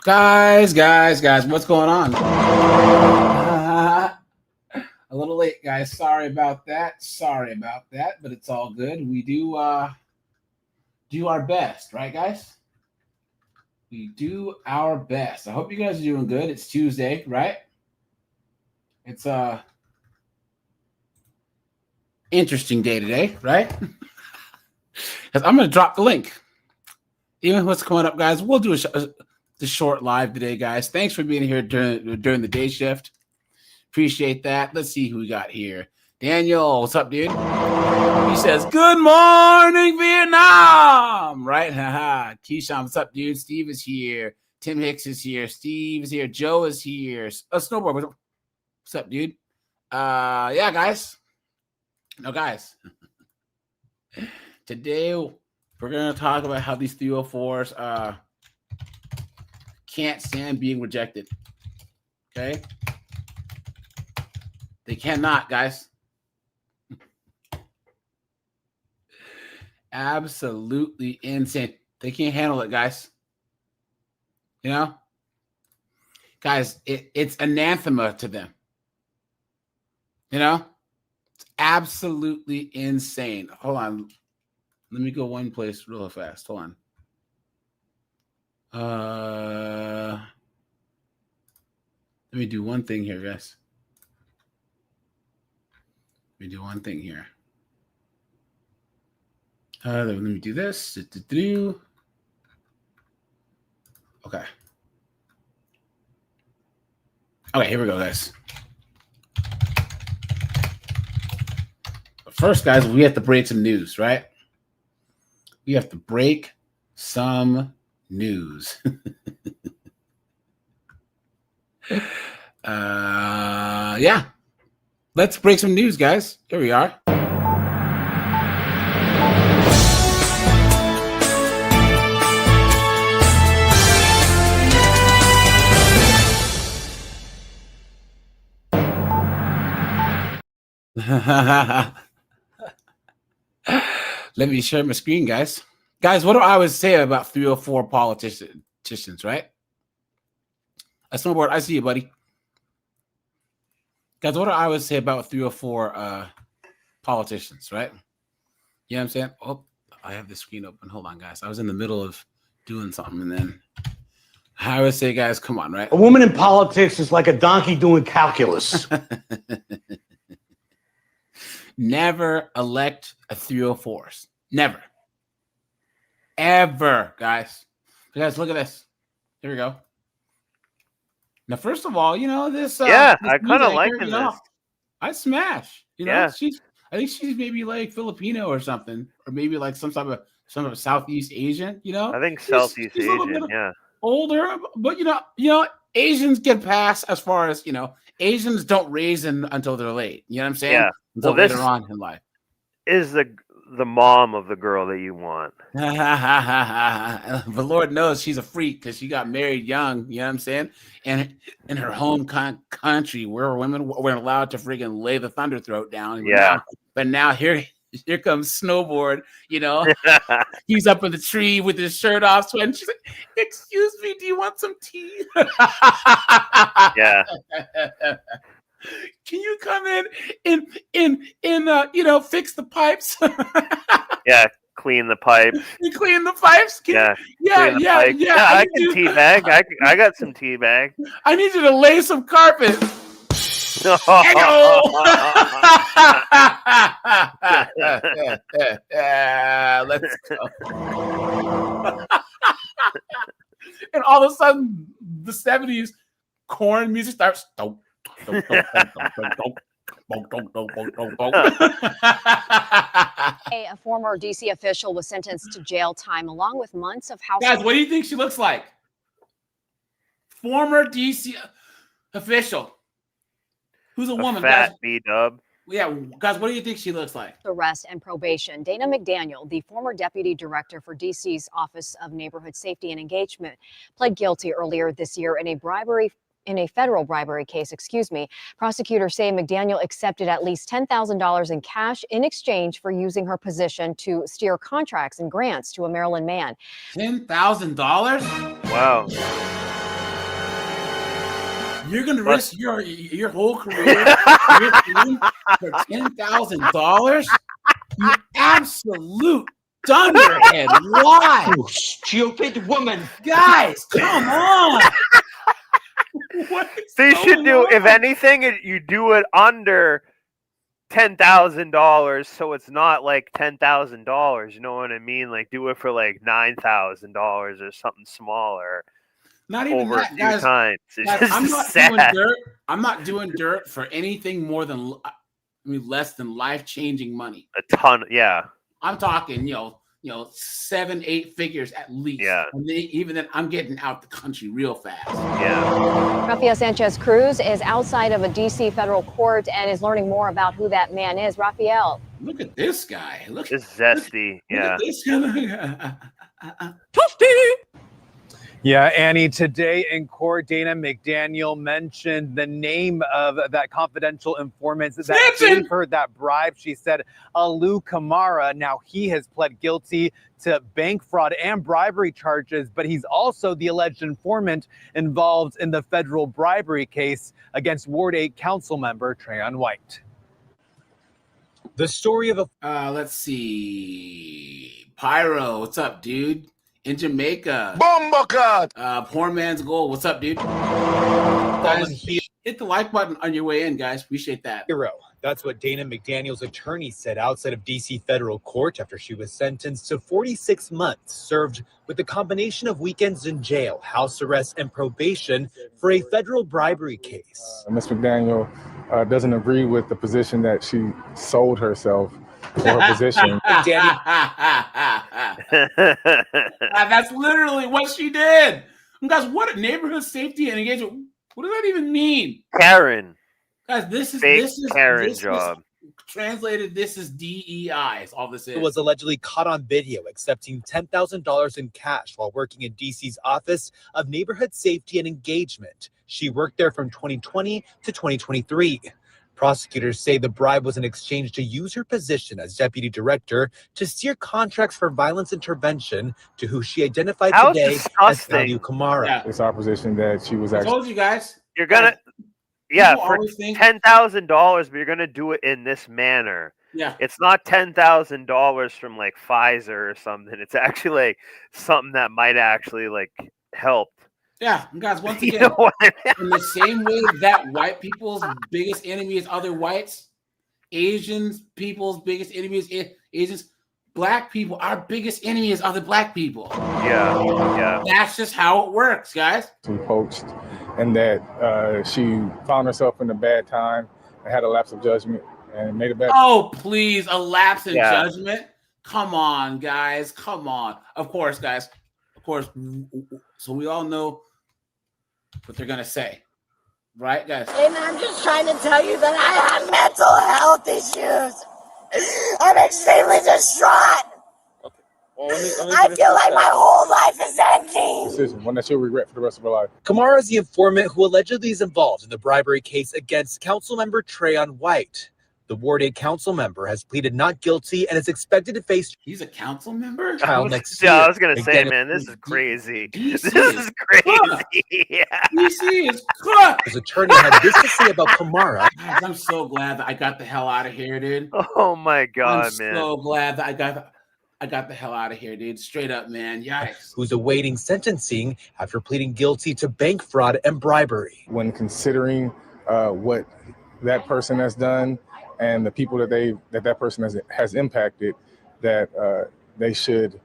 Guys, what's going on? A little late, guys. Sorry about that, but it's all good. We do our best, right, guys? We do our best. I hope you guys are doing good. It's Tuesday, right? It's interesting day today, right? Because I'm going to drop the link. Even what's coming up, guys, we'll do the short live today, guys. Thanks for being here during the day shift. Appreciate that. Let's see who we got here. Daniel, what's up, dude? He says, good morning, Vietnam. Right? Haha. Keyshawn, what's up, dude? Steve is here. Tim Hicks is here. Steve is here. Joe is here. Snowboard, what's up, dude? Yeah, guys. No, guys. Today, we're going to talk about how these 304s can't stand being rejected. Okay? They cannot, guys. Absolutely insane. They can't handle it, guys. You know? Guys, it's anathema to them. You know? It's absolutely insane. Hold on. Let me go one place real fast. Hold on. Let me do one thing here, guys. Let me do one thing here. Let me do this. Okay. Okay, here we go, guys. But first, guys, we have to break some news, right? We have to break some news. Yeah. Let's break some news, guys. Here we are. Let me share my screen, guys. Guys, what do I always say about 304 politicians, right? A snowboard, I see you, buddy. Guys, what do I always say about 304 politicians, right? You know what I'm saying? Oh, I have the screen open. Hold on, guys. I was in the middle of doing something, and then I always say, guys, come on, right? A woman in politics is like a donkey doing calculus. Never elect a 304s. Never. Ever, guys. Guys, look at this. Here we go. Now, first of all, you know, this. Yeah, this I kind of like you this. know, I smash. You know, Yeah. I think she's maybe like Filipino or something, or maybe like some type of Southeast Asian. You know, I think Southeast she's a little Asian. bit Yeah. older, but you know, Asians get past as far as Asians don't raise until they're late. You know what I'm saying? Yeah. Until Well, later on in life. Is the mom of the girl that you want? But Lord knows she's a freak because she got married young. You know what I'm saying? And in her home country, where women weren't allowed to freaking lay the thunder throat down. Yeah. But now here comes Snowboard. You know, he's up in the tree with his shirt off, sweating. She's like, "Excuse me, do you want some tea?" Yeah. Can you come in fix the pipes? Yeah, clean the pipes. You clean the pipes? Yeah. Yeah. I can teabag. I got some teabag. I need you to lay some carpet. Let's go. And all of a sudden, the 70s corn music starts. A former D.C. official was sentenced to jail time along with months of house. Guys, what do you think she looks like? Former D.C. official. Who's a woman? Fat Guys, B-dub. Yeah, guys, what do you think she looks like? Arrest and probation. Dana McDaniel, the former deputy director for D.C.'s Office of Neighborhood Safety and Engagement, pled guilty earlier this year in a federal bribery case, Prosecutors say McDaniel accepted at least $10,000 in cash in exchange for using her position to steer contracts and grants to a Maryland man. $10,000? Wow. You're gonna risk your whole career for $10,000? You absolute dunderhead! Why, You stupid woman. guys? Come on! What is They should going do, on? if anything, you do it under $10,000, so it's not like $10,000. You know what I mean? Like do it for like $9,000 or something smaller. Not even Over a that, few guys. times. It's Guys, just I'm not sad. doing dirt. I'm not doing dirt for anything more than less than life-changing money. A ton. Yeah. I'm talking, 7-8 figures at least. Yeah. And even then, I'm getting out the country real fast. Yeah. Rafael Sanchez Cruz is outside of a D.C. federal court and is learning more about who that man is. Rafael. Look at this guy. Look It's zesty. Look Yeah. at this guy. Yeah, Annie, today in court, Dana McDaniel mentioned the name of that confidential informant that Snitching! gave her that bribe. She said, Alu Kamara. Now, he has pled guilty to bank fraud and bribery charges, but he's also the alleged informant involved in the federal bribery case against Ward 8 council member Trayon White. The story of a... Let's see. Pyro, what's up, dude? In Jamaica. Bomba Poor man's goal. What's up, dude? Guys, hit the like button on your way in, guys. Appreciate that. Hero. That's what Dana McDaniel's attorney said outside of D.C. federal court after she was sentenced to 46 months served with a combination of weekends in jail, house arrest, and probation for a federal bribery case. Ms. McDaniel doesn't agree with the position that she sold herself for her position. That's literally what she did. Guys, what neighborhood safety and engagement? What does that even mean? Karen. Guys, this is Karen this job. Translated, this is DEI. Is all this is. It was allegedly caught on video accepting $10,000 in cash while working in D.C.'s Office of Neighborhood Safety and Engagement. She worked there from 2020 to 2023. Prosecutors say the bribe was in exchange to use her position as deputy director to steer contracts for violence intervention to who she identified today as Alu Kamara. Yeah. It's our position that she was I actually. told you guys. You're gonna, for $10,000, but you're gonna do it in this manner. Yeah. It's not $10,000 from like Pfizer or something. It's actually like something that might actually like help. Yeah, and guys, once You again, know what I mean? in the same way that white people's biggest enemy is other whites, Asians people's biggest enemy is Asians, black people, our biggest enemy is other black people. Yeah. That's just how it works, guys. Poached, and that she found herself in a bad time and had a lapse of judgment and made a bad. Oh, please, a lapse in judgment. Come on, guys. Come on. Of course, guys. Of course. So we all know what they're gonna say, right, guys? And I'm just trying to tell you that I have mental health issues. I'm extremely distraught. I feel like my whole life is ending. Decision, one that she'll regret for the rest of her life. Kamara is the informant who allegedly is involved in the bribery case against Councilmember Trayon White. The Ward 8 council member has pleaded not guilty and is expected to face He's a council member? trial next year. Yeah, I was gonna say, Again, man, this is crazy. DC This is crazy. Yeah. DC is cooked. His attorney had this to say about Kamara. Guys, I'm so glad that I got the hell out of here, dude. Oh my God, I'm man. so glad that I got the hell out of here, dude. Straight up, man. Yikes. Who's awaiting sentencing after pleading guilty to bank fraud and bribery. When considering what that person has done and the people that person has impacted, that they should.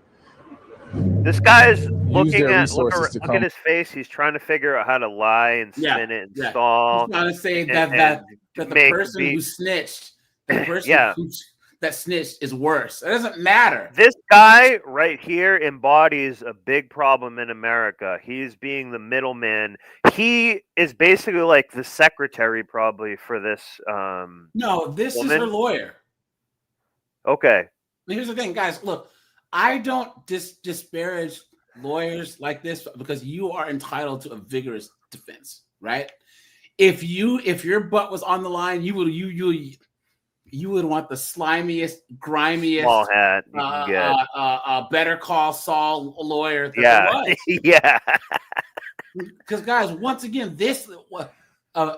This guy is Use their resources to look come. at his face. He's trying to figure out how to lie and spin it and yeah. stall. I'm trying to say and- that and the make person the- who snitched, the person Yeah. that snitched is worse. It doesn't matter. This guy right here embodies a big problem in America. He's being the middleman. He is basically like the secretary probably for this. No, this is woman? her lawyer. Okay. But here's the thing, guys. Look, I don't disparage lawyers like this because you are entitled to a vigorous defense, right? If your butt was on the line, you would want the slimiest, grimiest, Small hat you can get. Better Call Saul lawyer. That Yeah. there was. Yeah. Because guys, once again,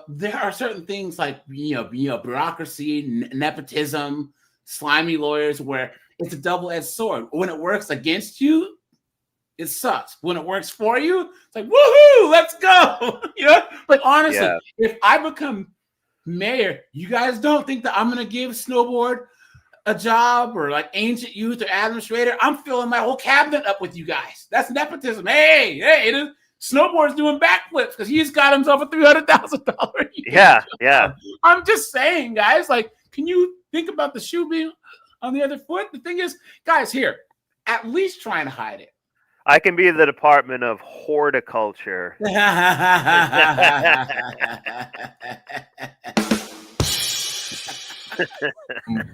there are certain things like bureaucracy, nepotism, slimy lawyers, where it's a double-edged sword. When it works against you, it sucks. When it works for you, it's like, woohoo, let's go. Like honestly, if I become mayor, you guys don't think that I'm gonna give Snowboard a job or like ancient youth or administrator? I'm filling my whole cabinet up with you guys. That's nepotism. Hey, Snowboard's doing backflips because he's got himself a $300,000. Yeah. I'm just saying, guys, like, can you think about the shoe being on the other foot? The thing is, guys, here, at least try and hide it. I can be the Department of Horticulture.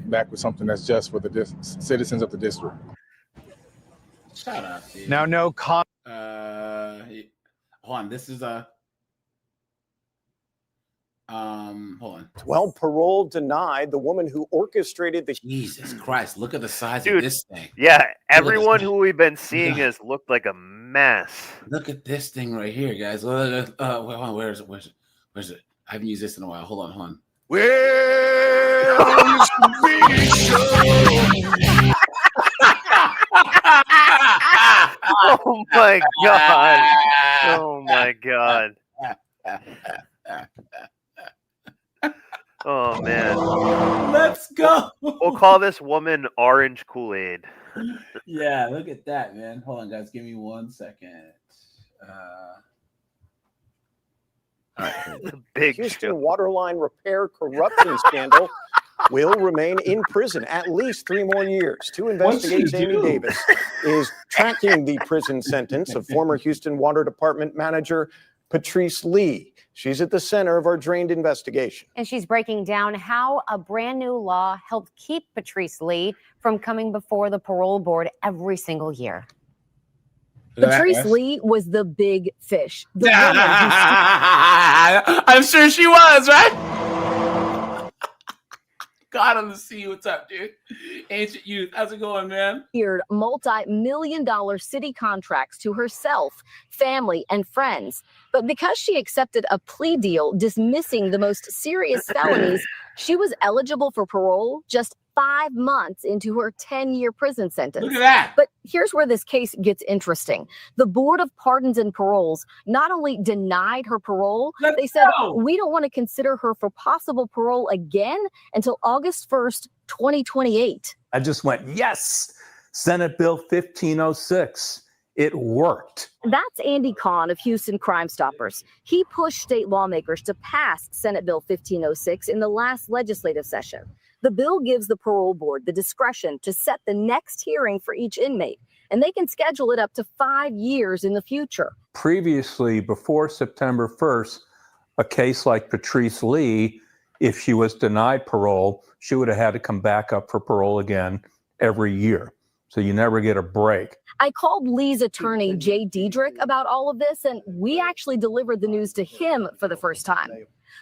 Back with something that's just for the citizens of the district. Shut up, dude. Now, no comment. Hold on. This is a. Hold on. 12 parole denied. The woman who orchestrated the. Jesus Christ! Look at the size Dude, of this thing. Yeah, everyone who we've been seeing has looked like a mess. Look at this thing right here, guys. Hold on, where is it? Where's it? I haven't used this in a while. Hold on. Oh my god! Oh my god! Oh man! Let's go. We'll call this woman Orange Kool-Aid. Yeah, look at that, man. Hold on, guys. Give me 1 second. All right. The big Houston show. waterline repair corruption scandal will remain in prison at least 3 more years. To investigate, Amy Davis is tracking the prison sentence of former Houston Water Department manager Patrice Lee. She's at the center of our Drained investigation. And she's breaking down how a brand new law helped keep Patrice Lee from coming before the parole board every single year. Patrice Lee was the big fish. The woman I'm sure she was, right? God on the sea, what's up, dude? Ancient youth, how's it going, man? secured multi-million-dollar city contracts to herself, family, and friends. But because she accepted a plea deal dismissing the most serious felonies, she was eligible for parole just 5 months into her 10-year prison sentence. Look at that. But here's where this case gets interesting. The Board of Pardons and Paroles not only denied her parole, they said, we don't want to consider her for possible parole again until August 1st, 2028. I just went, yes, Senate Bill 1506. It worked. That's Andy Kahn of Houston Crime Stoppers. He pushed state lawmakers to pass Senate Bill 1506 in the last legislative session. The bill gives the parole board the discretion to set the next hearing for each inmate, and they can schedule it up to 5 years in the future. Previously, before September 1st, a case like Patrice Lee, if she was denied parole, she would have had to come back up for parole again every year. So you never get a break. I called Lee's attorney, Jay Diedrich, about all of this, and we actually delivered the news to him for the first time.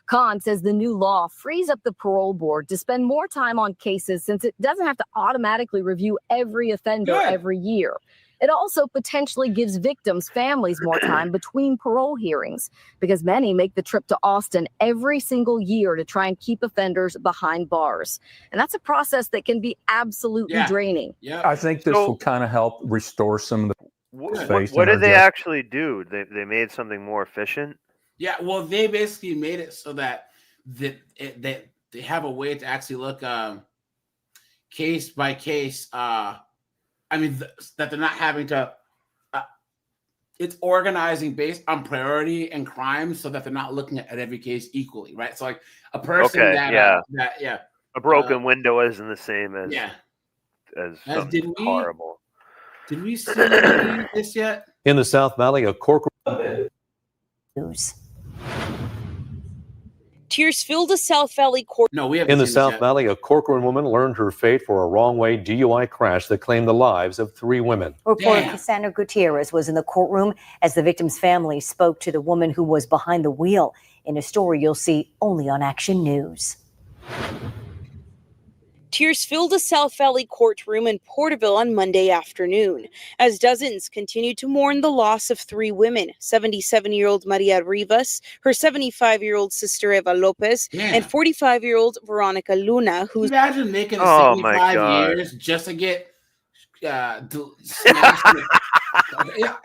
Kahn says the new law frees up the parole board to spend more time on cases since it doesn't have to automatically review every offender every year. It also potentially gives victims' families more time between parole hearings because many make the trip to Austin every single year to try and keep offenders behind bars. And that's a process that can be absolutely draining. I think this will kind of help restore some of the faith. What did they actually do? They made something more efficient? Yeah, well, they basically made it so that they have a way to actually look case by case. That they're not having to. It's organizing based on priority and crime, so that they're not looking at every case equally, right? So, like a person a broken window isn't the same as something horrible. Did we see this yet? In the South Valley, a Corcoran. News. Tears filled a South Valley court. No, we haven't. In the South Valley, a Corcoran woman learned her fate for a wrong-way DUI crash that claimed the lives of 3 women. Reporter Cassandra Gutierrez was in the courtroom as the victim's family spoke to the woman who was behind the wheel in a story you'll see only on Action News. Tears filled a South Valley courtroom in Porterville on Monday afternoon, as dozens continued to mourn the loss of 3 women, 77-year-old Maria Rivas, her 75-year-old sister Eva Lopez, and 45-year-old Veronica Luna, Can who you imagine making Oh my 75 God. years just to get smashed?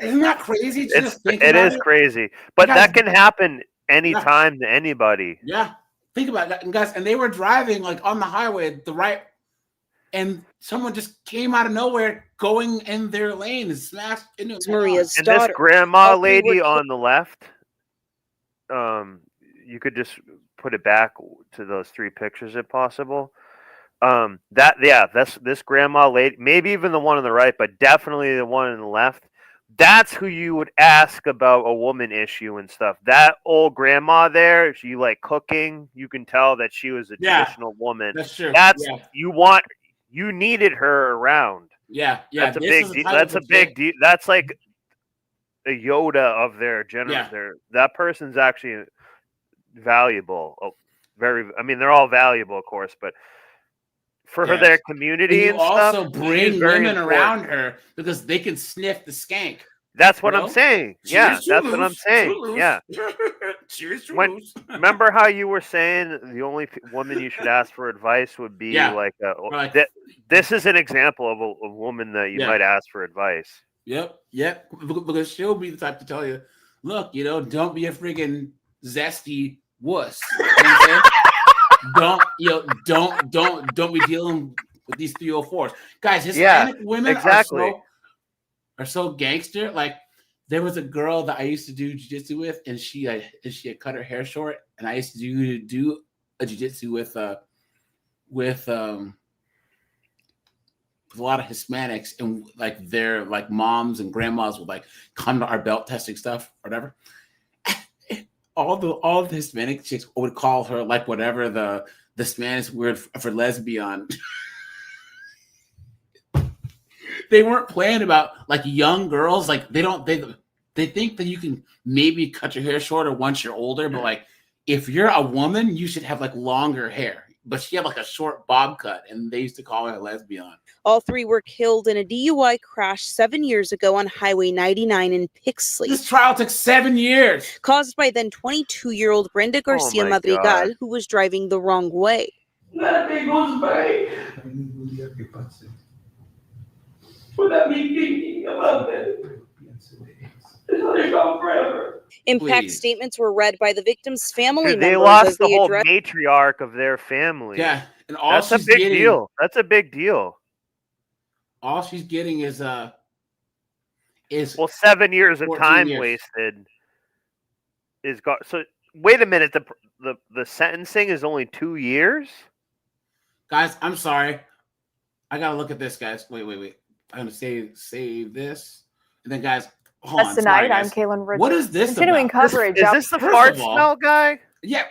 Isn't that crazy? Just think It about is it. crazy, but Guys, that can happen anytime to anybody. Yeah, think about that, and guys. And they were driving like on the highway, the right, and someone just came out of nowhere, going in their lane and smashed into Maria's And daughter. this grandma All 3 were lady on the left, you could just put it back to those 3 pictures if possible. That's this grandma lady, maybe even the one on the right, but definitely the one on the left. That's who you would ask about a woman issue and stuff. That old grandma there, she like cooking. You can tell that she was a traditional woman. That's true. That's Yeah. you needed her around. Yeah. That's a this big is the deal. type That's of a big shit- deal. That's like a Yoda of their Yeah. that person's actually valuable. I mean, they're all valuable, of course, but for Yes. their And community you and also stuff, bring she's very women important. around her because they can sniff the skank. That's what You I'm know? saying. Cheers Yeah, to that's what I'm loose, saying. to loose. Yeah. Cheers to When, loose. remember how you were saying the only woman you should ask for advice would be Yeah. like, Like- this is an example of a woman that you Yeah. might ask for advice. Yep. Because she'll be the type to tell you, look, don't be a freaking zesty wuss. You know what I'm saying? Don't be dealing with these 304s. Guys, Hispanic women exactly. are so gangster. Like there was a girl that I used to do jiu-jitsu with, and she had cut her hair short, and I used to do a jiu-jitsu with a lot of Hispanics, and like their like moms and grandmas would like come to our belt testing stuff or whatever. all the Hispanic chicks would call her like whatever the Spanish word for lesbian. They weren't playing about like young girls. Like they think that you can maybe cut your hair shorter once you're older, but like if you're a woman, you should have like longer hair. But she had like a short bob cut, and they used to call her a lesbian. All 3 were killed in a DUI crash 7 years ago on Highway 99 in Pixley. This trial took 7 years. Caused by then 22-year-old Brenda Garcia my Madrigal, God. who was driving the wrong way. Impact Please. statements were read by the victim's family Dude, they members lost as the they whole addressed. matriarch of their family. Yeah, and all that's a she's big getting- deal. That's a big deal. All she's getting is well 7 years of 14 time years. wasted is got. So wait a minute. The sentencing is only 2 years. Guys, I'm sorry. I gotta look at this, guys. Wait. I'm gonna save this, and then guys, hold on. Tonight, Sorry, guys. I'm Kaylin Richards. What is this Continuing about? coverage. Is this the First fart of all- smell guy? Yeah,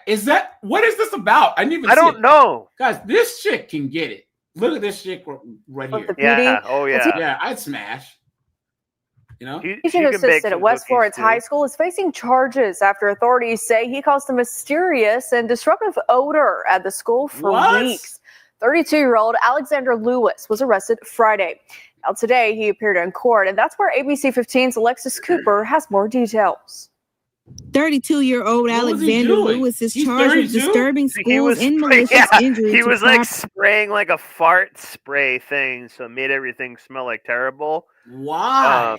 what is this about? I didn't even. I see don't it. know. Guys, this chick can get it. Look at this chick right With here. the PD. Yeah. Oh yeah. Yeah, I'd smash. You know, Teaching assistant at West Florence High School is facing charges after authorities say he caused a mysterious and disruptive odor at the school for What? weeks. 32-year-old Alexander Lewis was arrested Friday. Now today he appeared in court, and that's where ABC 15's Alexis Cooper has more details. 32-year-old What was he Alexander doing? Lewis is He's charged with 32? disturbing He was schools and malicious injury He to was like property. spraying like a fart spray thing, so it made everything smell like terrible. why?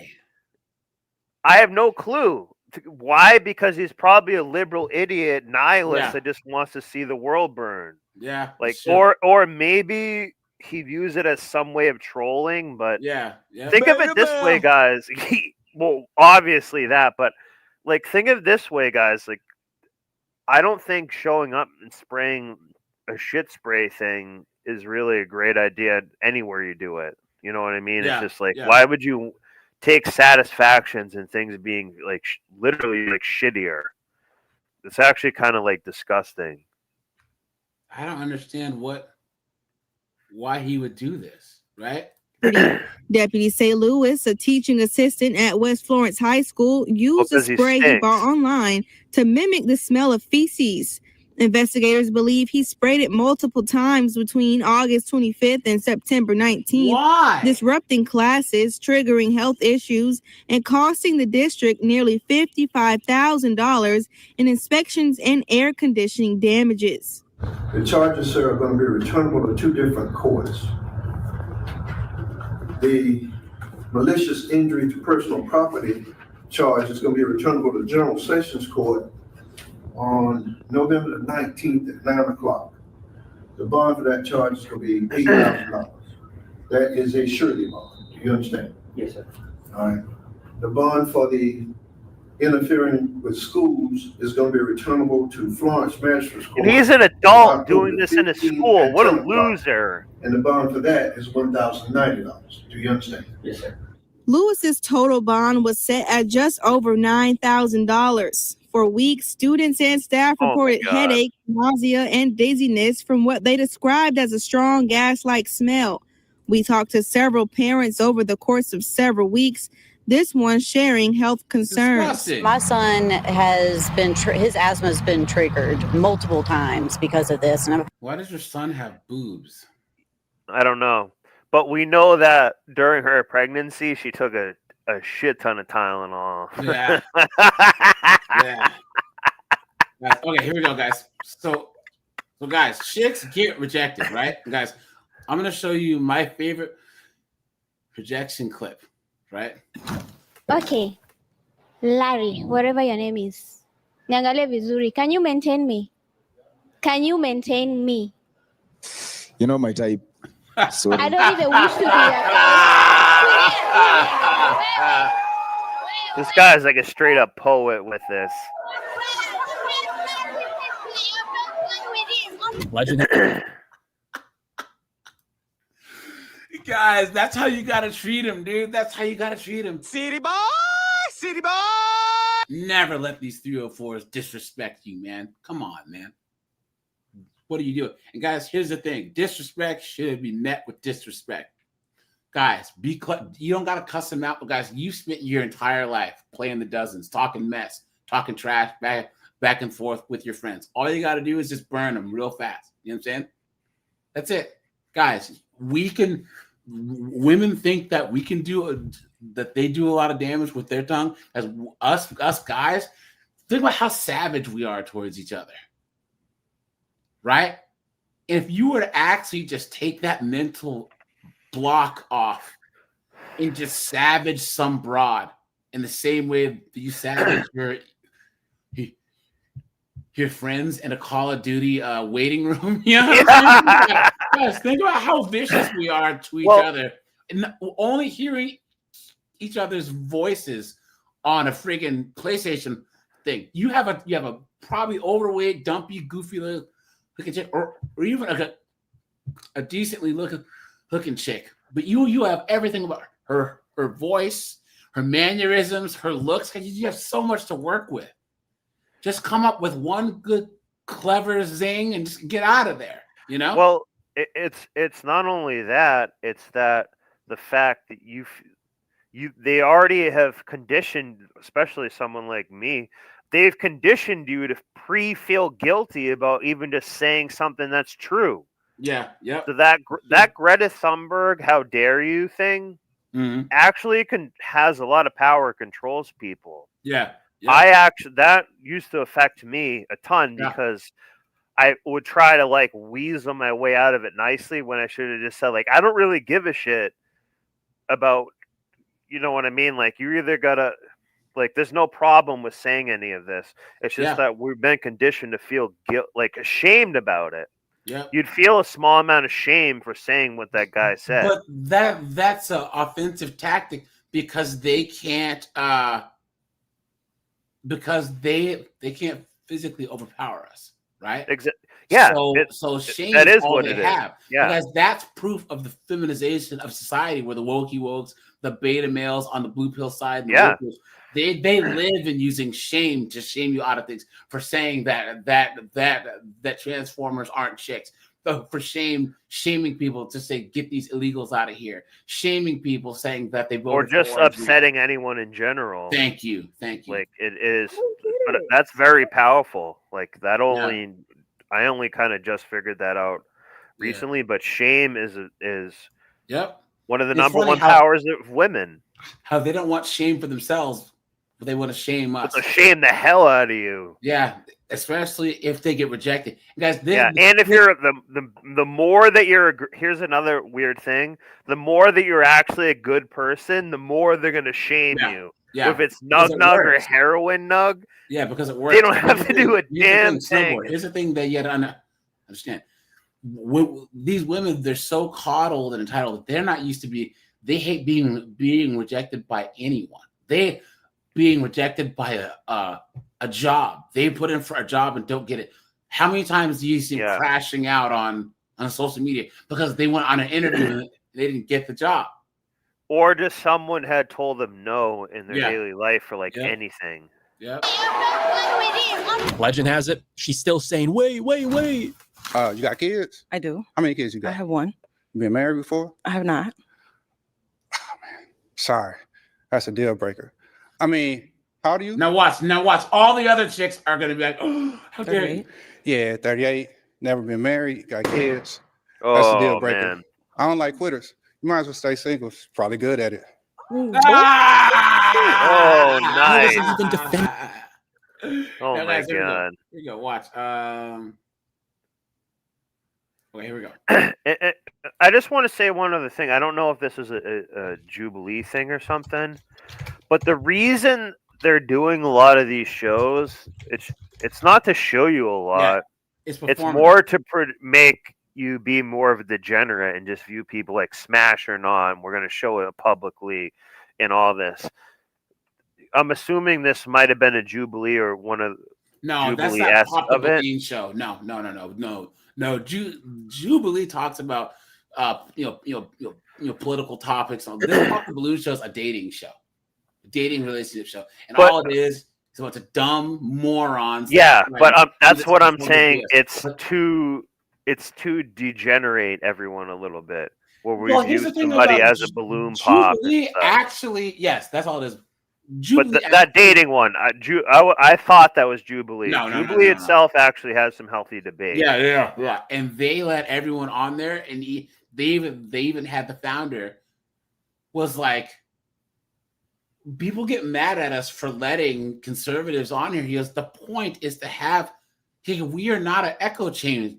I have no clue. Why? Because he's probably a liberal idiot nihilist Yeah. that just wants to see the world burn. Yeah, Like, sure. or maybe he views it as some way of trolling. But yeah. think of it this way, guys. Well, obviously that, but like, think of it this way, guys. Like, I don't think showing up and spraying a shit spray thing is really a great idea anywhere you do it. You know what I mean? Yeah, It's just like, yeah. why would you take satisfactions in things being like literally like shittier? It's actually kind of like disgusting. I don't understand why he would do this, right? Deputies say Lewis, a teaching assistant at West Florence High School, used a Because he spray he stinks. bought online to mimic the smell of feces. Investigators believe he sprayed it multiple times between August 25th and September 19th, Why? disrupting classes, triggering health issues, and costing the district nearly $55,000 in inspections and air conditioning damages. The charges, sir, are going to be returnable to two different courts. The malicious injury to personal property charge is going to be returnable to General Sessions Court on November the 19th at 9 o'clock. The bond for that charge is going to be $8,000. That is a surety bond. Do you understand? Yes, sir. All right. The bond for the interfering with schools is going to be returnable to Florence Magistrate's Court. And he's an adult doing this in a school. What a loser. And the bond for that is $1,090. Do you understand? Yes, sir. Lewis's total bond was set at just over $9,000. For weeks, students and staff reported headache, nausea, and dizziness from what they described as a strong gas-like smell. We talked to several parents over the course of several weeks, this one sharing health concerns. My son has been, his asthma has been triggered multiple times because of this. And Why does your son have boobs? I don't know. But we know that during her pregnancy, she took a shit ton of Tylenol. Yeah. Yeah. Okay, here we go, guys. So guys, chicks get rejected, right? Guys, I'm going to show you my favorite rejection clip, right? Okay. Larry, whatever your name is. Niangalie vizuri. Can you maintain me? Can you maintain me? You know my type. Sorry. I don't even wish to be This guy's like a straight up poet with this. Legend. Guys, that's how you gotta treat him, dude. That's how you gotta treat him. City boy! City boy! Never let these 304s disrespect you, man. Come on, man. What are you doing? And guys, here's the thing. Disrespect should be met with disrespect. Guys, you don't gotta cuss them out, but guys, you spent your entire life playing the dozens, talking mess, talking trash, back and forth with your friends. All you gotta do is just burn them real fast. You know what I'm saying? That's it. Guys, women think that we can that they do a lot of damage with their tongue. As us guys, think about how savage we are towards each other. Right? If you were to actually just take that mental block off and just savage some broad in the same way that you savage your friends in a Call of Duty waiting room. You know what I'm saying? Guys, think about how vicious we are to each other. And only hearing each other's voices on a friggin' PlayStation thing. You have a probably overweight, dumpy, goofy looking chick, or even a decently looking chick. But you have everything about her voice, her mannerisms, her looks. You have so much to work with. Just come up with one good, clever zing and just get out of there. You know? Well, it's not only that; it's that the fact that they already have conditioned, especially someone like me. They've conditioned you to feel guilty about even just saying something that's true. Yeah, yeah. So that Greta Thunberg, how dare you thing, actually has a lot of power, controls people. Yeah. Yeah. That used to affect me a ton because I would try to weasel my way out of it nicely when I should have just said I don't really give a shit about, you know what I mean? You either gotta there's no problem with saying any of this. It's just that we've been conditioned to feel ashamed about it. Yeah, you'd feel a small amount of shame for saying what that guy said. But that's an offensive tactic because they can't can't physically overpower us, right? Exactly. Yeah. So shame that is all what they it is. have. Yeah. Because that's proof of the feminization of society, where the wokey wokes, the beta males on the blue pill side, they live in using shame to shame you out of things, for saying that Transformers aren't chicks. For shaming people to say, get these illegals out of here. Shaming people saying that they voted or just for upsetting anyone in general. Thank you. It is, but that's very powerful. That only I only kind of just figured that out recently, but shame is Yep. one of the It's number funny one how- powers of women. How they don't want shame for themselves, but they want to shame us. To shame the hell out of you. Yeah, especially if they get rejected, guys. This, Yeah, and if you're the more that here's another weird thing: the more that you're actually a good person, the more they're gonna shame you. Yeah, if it's because nug it nug or works. heroin nug, Yeah, because it works. they don't have to do a Here's the damn thing, thing. Here's the thing that you have to understand. These women, they're so coddled and entitled. They're not used to be. They hate being rejected by anyone. They being rejected by a job. They put in for a job and don't get it. How many times do you see them crashing out on social media because they went on an interview and they didn't get the job? Or just someone had told them no in their Yeah. daily life for like Yep. anything. Yep. Legend has it, she's still saying, wait. You got kids? I do. How many kids you got? I have one. You been married before? I have not. Sorry. That's a deal breaker. I mean, how do you? Now watch. All the other chicks are going to be like, oh, how dare you? Yeah, 38. Never been married. Got kids. That's a deal breaker. Man. I don't like quitters. You might as well stay single. Probably good at it. Oh, nice. Oh Now, my guys, here we go. god. Here we go. Watch. Okay, here we go. I just want to say one other thing. I don't know if this is a Jubilee thing or something, but the reason they're doing a lot of these shows, it's not to show you a lot. It's It's more to make you be more of a degenerate and just view people like smash or not. And we're going to show it publicly in all this. I'm assuming this might have been a Jubilee or one of No, that's Jubilee not of Pop the it. Balloon show. No. Jubilee talks about political topics. This Pop the Balloon show is a dating show, a dating relationship show, and all it is a bunch of dumb morons. Yeah, but that's This what is I'm what saying. it is. It's to degenerate everyone a little bit. Where we Well, view here's the thing somebody about as a balloon pop. and Jubilee stuff. actually, yes, that's all it is. But Jubilee that dating one, I thought that was Jubilee. No, Jubilee itself actually has some healthy debate. Yeah. And they let everyone on there, and they even had the founder was like, people get mad at us for letting conservatives on here. He goes, the point is to have. We are not an echo chamber.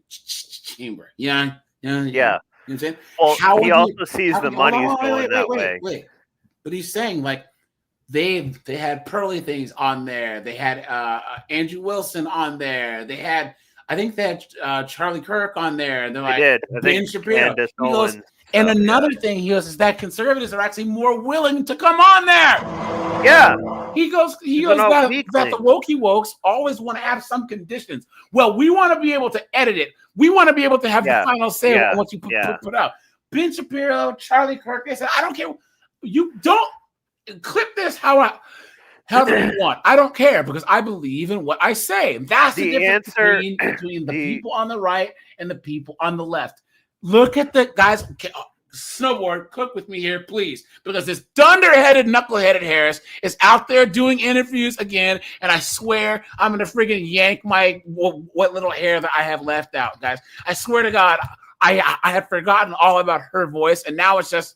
Yeah. You know what I'm saying? Well, he also sees the money's going that way. Wait. But he's saying like they had Pearly Things on there. They had Andrew Wilson on there. They had, I think they had Charlie Kirk on there. And they're like, did. I Ben think Shapiro. Candace He goes, Owens, and another thing he goes is that conservatives are actually more willing to come on there. Yeah. He goes that the wokey wokes always want to have some conditions. Well, we want to be able to edit it. We want to be able to have the final say on what you put out. Ben Shapiro, Charlie Kirk, they said, I don't care. You don't clip this however you want. I don't care because I believe in what I say. And that's the difference between the people on the right and the people on the left. Look at the guys. Snowboard, cook with me here, please, because this dunderheaded, knuckleheaded Harris is out there doing interviews again, and I swear I'm gonna friggin' yank my what little hair that I have left out, guys. I swear to God, I had forgotten all about her voice, and now it's just.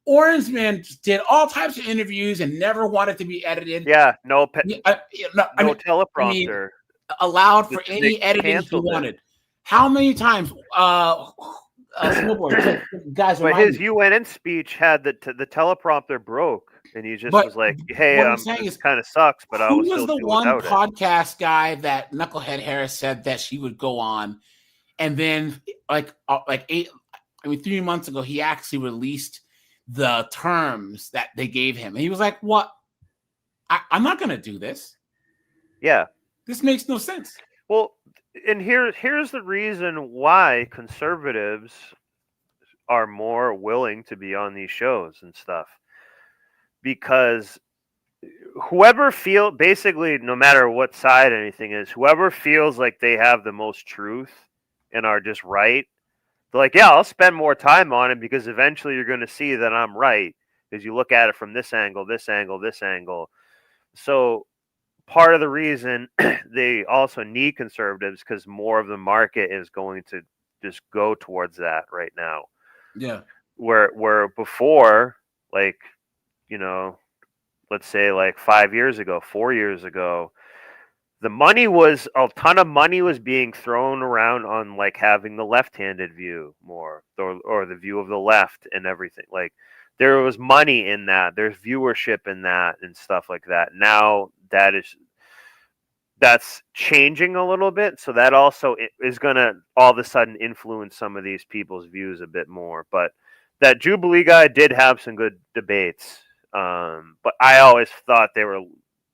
Orange Man did all types of interviews and never wanted to be edited. Yeah, no I teleprompter. mean, allowed for any editing he wanted. How many times? Guys, but his UNN speech had the teleprompter broke, and he just was like, "Hey, this kind of sucks, but I will still do one without podcast guy that Knucklehead Harris said that she would go on, and then 3 months ago, he actually released the terms that they gave him, and he was like, "What? I'm not going to do this. Yeah, this makes no sense." Well, and here's the reason why conservatives are more willing to be on these shows and stuff, because whoever basically, no matter what side anything is, whoever feels like they have the most truth and are just right, they're like, yeah, I'll spend more time on it because eventually you're going to see that I'm right, because you look at it from this angle, this angle, this angle. So part of the reason they also need conservatives because more of the market is going to just go towards that right now. Yeah. Where before, like, you know, let's say like 5 years ago, 4 years ago, a ton of money was being thrown around on like having the left-handed view more, or the view of the left and everything. Like there was money in that, there's viewership in that and stuff like that. Now that's changing a little bit, so that also is gonna all of a sudden influence some of these people's views a bit more. But that Jubilee guy did have some good debates, but I always thought they were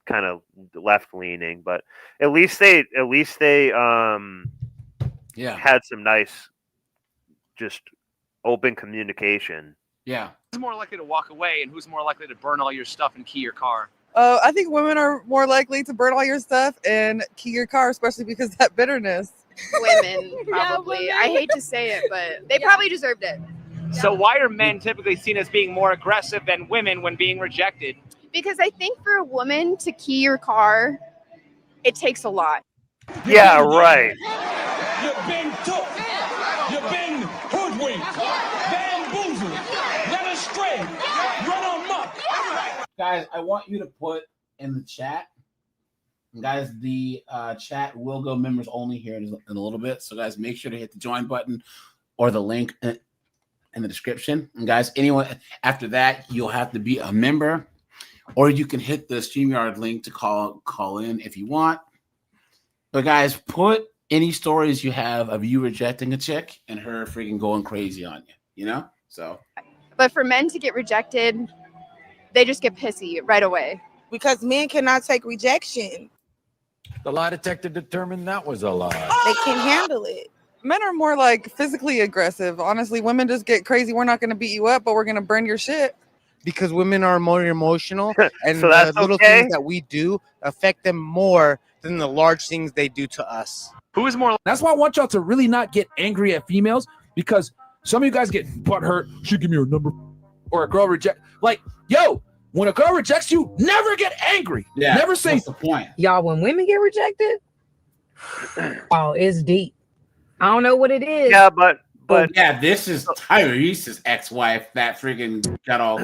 kind of left leaning. But at least they had some nice, just open communication. Yeah. Who's more likely to walk away, and who's more likely to burn all your stuff and key your car? I think women are more likely to burn all your stuff and key your car, especially because of that bitterness. Women, probably. I hate to say it, but they probably deserved it. So why are men typically seen as being more aggressive than women when being rejected? Because I think for a woman to key your car, it takes a lot. Yeah, right. You've been took. You've been hoodwinked, bamboozled, led astray, run amok. Guys, I want you to put in the chat. And guys, the chat will go members only here in a little bit. So guys, make sure to hit the join button or the link in the description. And guys, anyone after that, you'll have to be a member, or you can hit the StreamYard link to call in if you want. But guys, put any stories you have of you rejecting a chick and her freaking going crazy on you, you know? So. But for men to get rejected, they just get pissy right away. Because men cannot take rejection. The lie detector determined that was a lie. They can't handle it. Men are more like physically aggressive. Honestly, women just get crazy. We're not going to beat you up, but we're going to burn your shit. Because women are more emotional, and So the that's little okay? things that we do affect them more than the large things they do to us. Who is more? That's why I want y'all to really not get angry at females, because some of you guys get butthurt. She give me her number, or a girl reject. Like, yo, when a girl rejects you, never get angry. Yeah. Never say. What's the point? Y'all, when women get rejected, oh, it's deep. I don't know what it is. Yeah, but yeah, this is Tyrese's ex-wife that freaking got all.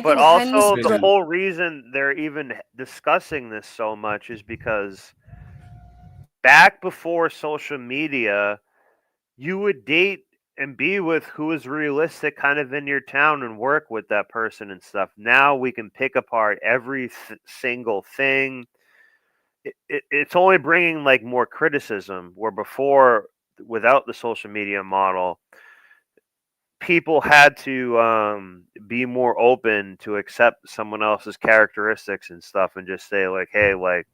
But also the whole reason they're even discussing this so much is because back before social media, you would date and be with who is realistic kind of in your town and work with that person and stuff. Now we can pick apart every single thing. It's only bringing like more criticism, where before, without the social media model, people had to be more open to accept someone else's characteristics and stuff and just say like, hey, like,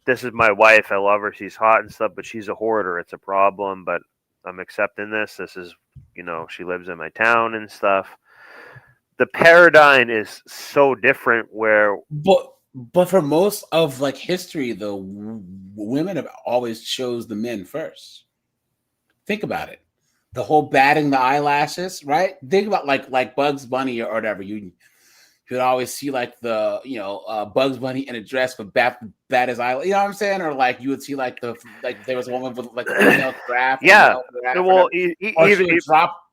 this is my wife, I love her, she's hot and stuff, but she's a hoarder, it's a problem, but I'm accepting this is, you know, she lives in my town and stuff. The paradigm is so different where But for most of like history, though, women have always chose the men first. Think about it. The whole batting the eyelashes, right? Think about like Bugs Bunny or whatever. You'd always see like the Bugs Bunny in a dress with bat his eye. You know what I'm saying? Or like you would see like there was a woman with like a female giraffe. yeah, well, even drop.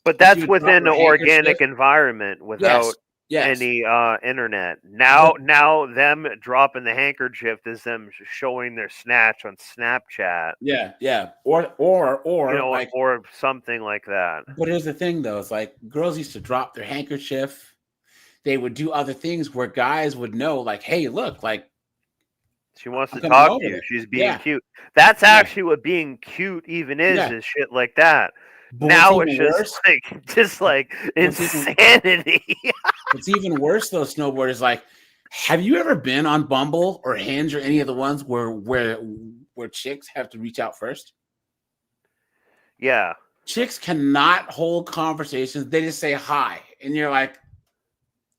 But that's within an organic environment without any internet. Now them dropping the handkerchief is them showing their snatch on Snapchat. Yeah. Or like, or something like that. But here's the thing though, it's like girls used to drop their handkerchief. They would do other things where guys would know, like, hey, look, like she wants to talk to you. She's being cute. That's actually what being cute even is shit like that. But now it's just like insanity. What's even worse though, snowboarders, like, have you ever been on Bumble or Hinge or any of the ones where chicks have to reach out first? Yeah. Chicks cannot hold conversations. They just say hi. And you're like,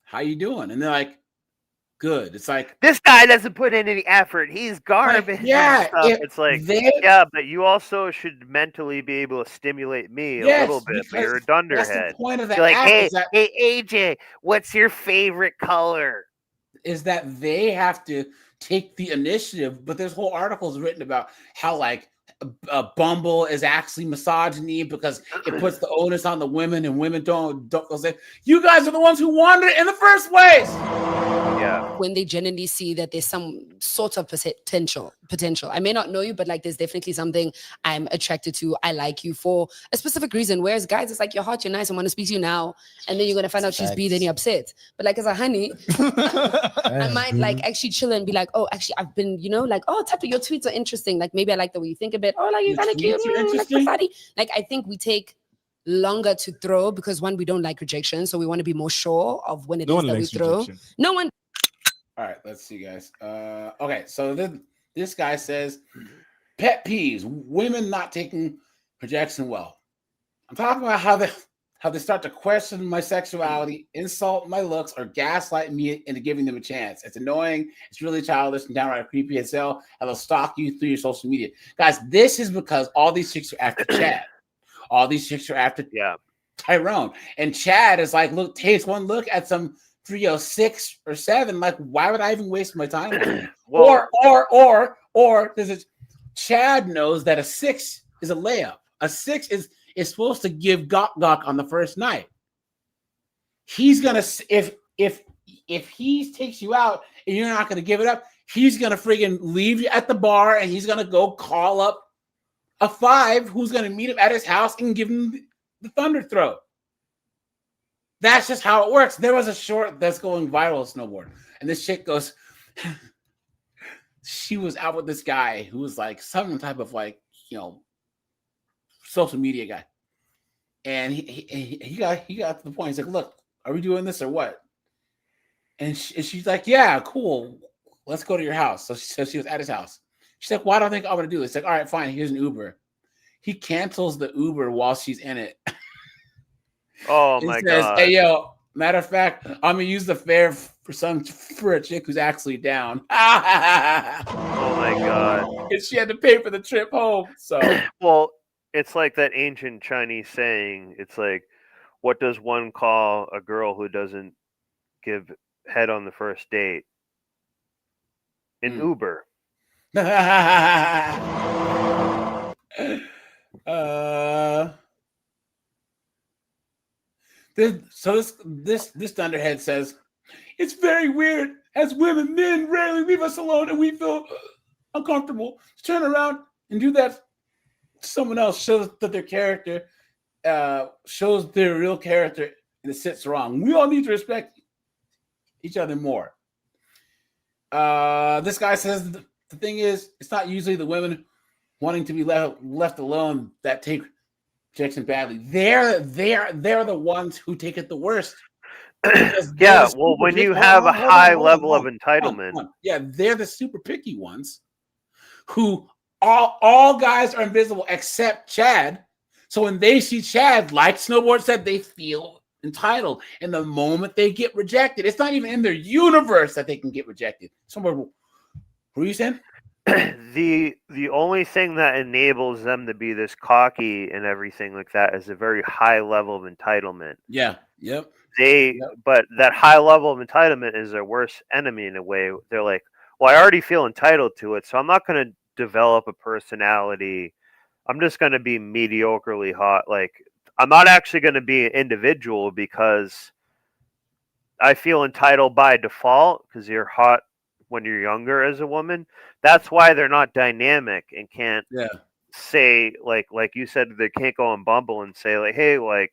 how you doing? And they're like, good. It's like, this guy doesn't put in any effort. He's garbage. Yeah. It's like, but you also should mentally be able to stimulate me a little bit. But you're a dunderhead. That's the point of the you're like, app hey, AJ, what's your favorite color? is that they have to take the initiative. But there's whole articles written about how like Bumble is actually misogyny because it puts the onus on the women, and women don't say, you guys are the ones who wanted it in the first place. Yeah. When they genuinely see that there's some sort of potential. I may not know you, but like there's definitely something I'm attracted to. I like you for a specific reason. Whereas guys, it's like you're hot, you're nice, I want to speak to you now, and then you're gonna find out she's B, then you're upset. But like as a honey, I might like actually chill and be like, oh, actually I've been, like, oh, Tato, your tweets are interesting. Like maybe I like the way you think a bit. Oh, like you're kind of cute. Like I think we take longer to throw because one, we don't like rejection, so we want to be more sure of when it is that we throw. Rejection. No one. All right, let's see, guys. Okay, so this guy says, pet peeves, women not taking rejection well. I'm talking about how they start to question my sexuality, insult my looks, or gaslight me into giving them a chance. It's annoying. It's really childish and downright creepy as hell. And they'll stalk you through your social media. Guys, this is because all these chicks are after Chad. All these chicks are after Tyrone. And Chad is like, look, takes one look at some 306 or 7, like why would I even waste my time with you? or does it? Chad knows that a 6 is a layup. A 6 is supposed to give gawk on the first night. He's gonna if he takes you out and you're not gonna give it up, he's gonna friggin' leave you at the bar and he's gonna go call up a 5 who's gonna meet him at his house and give him the thunder throat. That's just how it works. There was a short that's going viral snowboard, and this chick goes, she was out with this guy who was like some type of like, social media guy. And he got to the point. He's like, look, are we doing this or what? And she's like, yeah, cool. Let's go to your house. So she was at his house. She's like, well, I don't think I'm going to do this. Like, all right, fine. Here's an Uber. He cancels the Uber while she's in it. Oh my God. Hey, yo, matter of fact, I'm going to use the fare for a chick who's actually down. Oh my God. And she had to pay for the trip home. So, well, it's like that ancient Chinese saying. It's like, what does one call a girl who doesn't give head on the first date? An Uber. This Thunderhead says, it's very weird. As women, men rarely leave us alone and we feel uncomfortable. Turn around and do that to someone else shows that their character shows their real character and it sits wrong. We all need to respect each other more. This guy says the thing is, it's not usually the women wanting to be left alone that take rejection badly. They're the ones who take it the worst. Yeah, well, when you have a high level of entitlement. Yeah, they're the super picky ones who all guys are invisible except Chad. So when they see Chad, like Snowboard said, they feel entitled. And the moment they get rejected, it's not even in their universe that they can get rejected. Somewhere, what were you saying? The only thing that enables them to be this cocky and everything like that is a very high level of entitlement. Yeah. Yep. But that high level of entitlement is their worst enemy in a way. They're like, well, I already feel entitled to it, so I'm not going to develop a personality. I'm just going to be mediocrely hot. Like, I'm not actually going to be an individual because I feel entitled by default because you're hot when you're younger as a woman. That's why they're not dynamic and can't say, like you said, they can't go on Bumble and say, like, hey, like,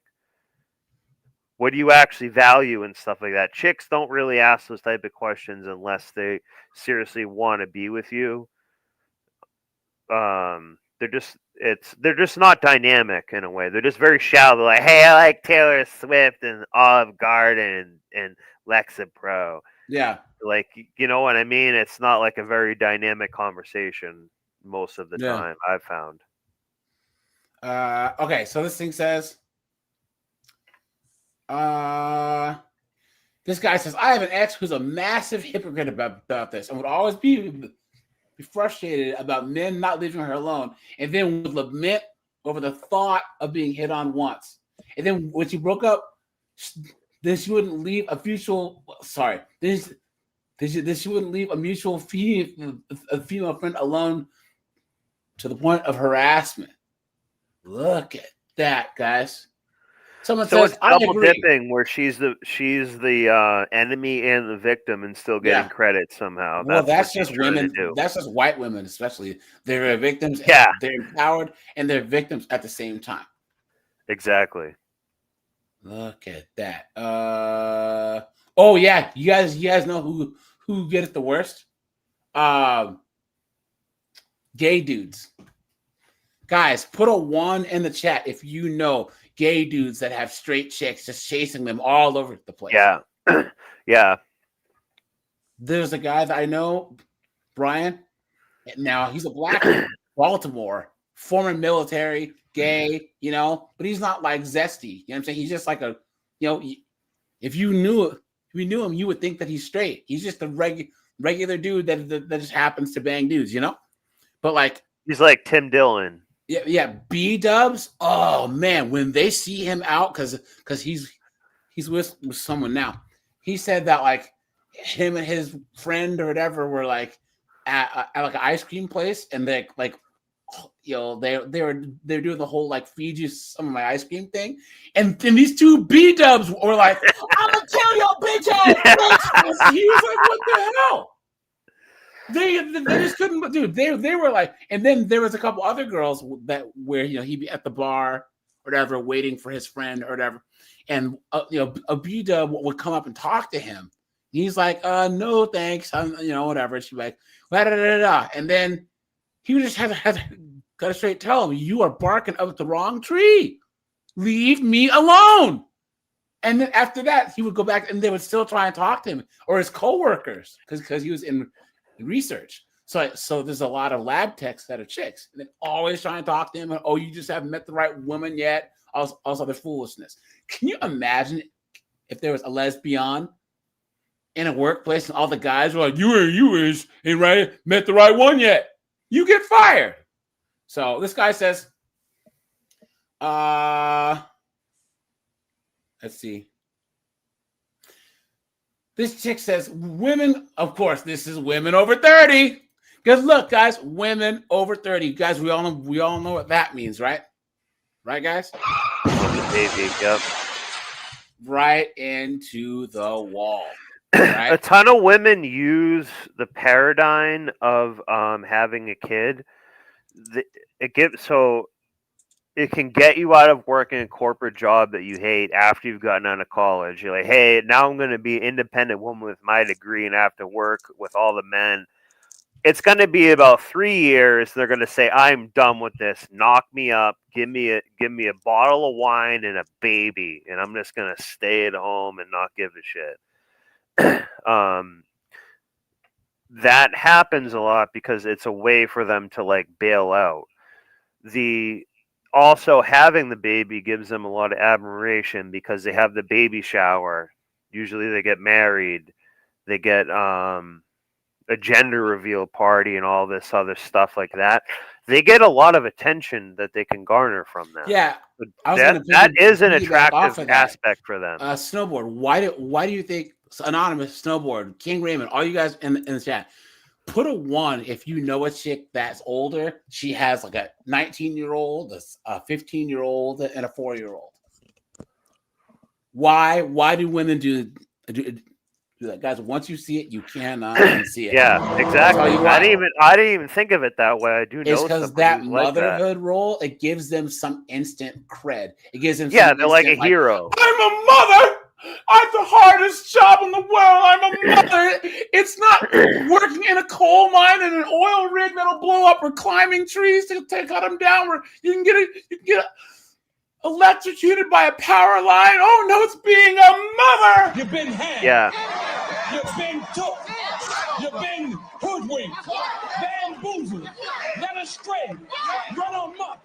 what do you actually value and stuff like that. Chicks don't really ask those type of questions unless they seriously want to be with you. They're just not dynamic in a way. They're just very shallow. They're like, hey, I like Taylor Swift and Olive Garden and Lexapro. Yeah. Like, you know what I mean? It's not like a very dynamic conversation most of the time, I've found. Okay, so this thing says, this guy says, I have an ex who's a massive hypocrite about this and would always be frustrated about men not leaving her alone, and then would lament over the thought of being hit on once. And then when she broke up, then she wouldn't leave a mutual. Then that she wouldn't leave a a female friend alone to the point of harassment. Look at that, guys. Someone So says, it's I double agree. dipping where she's the enemy and the victim and still getting Yeah. credit somehow. Well, That's what that's she's just trying to women. do. That's just white women, especially. They're victims. Yeah. They're empowered and they're victims at the same time. Exactly. Look at that. Oh yeah, you guys know who gets the worst? Gay dudes. Guys, put a 1 in the chat if you know gay dudes that have straight chicks just chasing them all over the place. Yeah. Yeah. There's a guy that I know, Brian. Now he's a black dude, Baltimore, former military, gay, but he's not like zesty. You know what I'm saying? He's just like if you knew him, you would think that he's straight. He's just a regular dude that just happens to bang dudes, But like he's like Tim Dillon. Yeah, B-dubs. Oh man, when they see him out, because he's with someone now. He said that like him and his friend or whatever were like at like an ice cream place, and they like they're doing the whole like feed you some of my ice cream thing, and then these two B-dubs were like, I'm gonna kill your bitch ass bitch. He was like, what the hell? They just couldn't, dude. They were like, and then there was a couple other girls where he'd be at the bar or whatever, waiting for his friend or whatever, and a B-dub would come up and talk to him. He's like, no thanks, whatever. She'd be like, da, da, da, da. And then he would just have to cut it straight, tell him, you are barking up the wrong tree. Leave me alone. And then after that, he would go back and they would still try and talk to him or his coworkers because he was in research. So there's a lot of lab techs that are chicks, and they always try and talk to him. And, oh, you just haven't met the right woman yet. Also, the foolishness. Can you imagine if there was a lesbian in a workplace and all the guys were like, you ain't met the right one yet. You get fired. So this guy says, let's see. This chick says, women, of course, this is women over 30. Because look, guys, women over 30. Guys, we all know what that means, right? Right, guys? Baby, yep. Right into the wall. Right? A ton of women use the paradigm of having a kid. It can get you out of working a corporate job that you hate after you've gotten out of college. You're like, hey, now I'm going to be an independent woman with my degree and have to work with all the men. It's going to be about 3 years. They're going to say, I'm done with this. Knock me up. Give me a bottle of wine and a baby. And I'm just going to stay at home and not give a shit. That happens a lot because it's a way for them to like bail out. Also, having the baby gives them a lot of admiration because they have the baby shower. Usually they get married. They get a gender reveal party and all this other stuff like that. They get a lot of attention that they can garner from that. Yeah. That is an attractive aspect for them. Snowboard. Why do you think, Anonymous, Snowboard, King Raymond, all you guys in the chat, put a 1 if you know a chick that's older. She has like a 19-year-old, a 15-year-old, and a 4-year-old. Why do women do that, guys? Once you see it, you cannot unsee it. Yeah, exactly. I didn't even think of it that way. I do know it's because that motherhood like role, it gives them some instant cred. It gives them they're like a hero. I'm a mother. I'm the hardest job in the world. I'm a mother. It's not working in a coal mine and an oil rig that'll blow up or climbing trees to cut them down. Where you can get electrocuted by a power line. Oh no, it's being a mother. You've been had. Yeah. You've been took. You've been hoodwinked, bamboozled, led astray, run amok.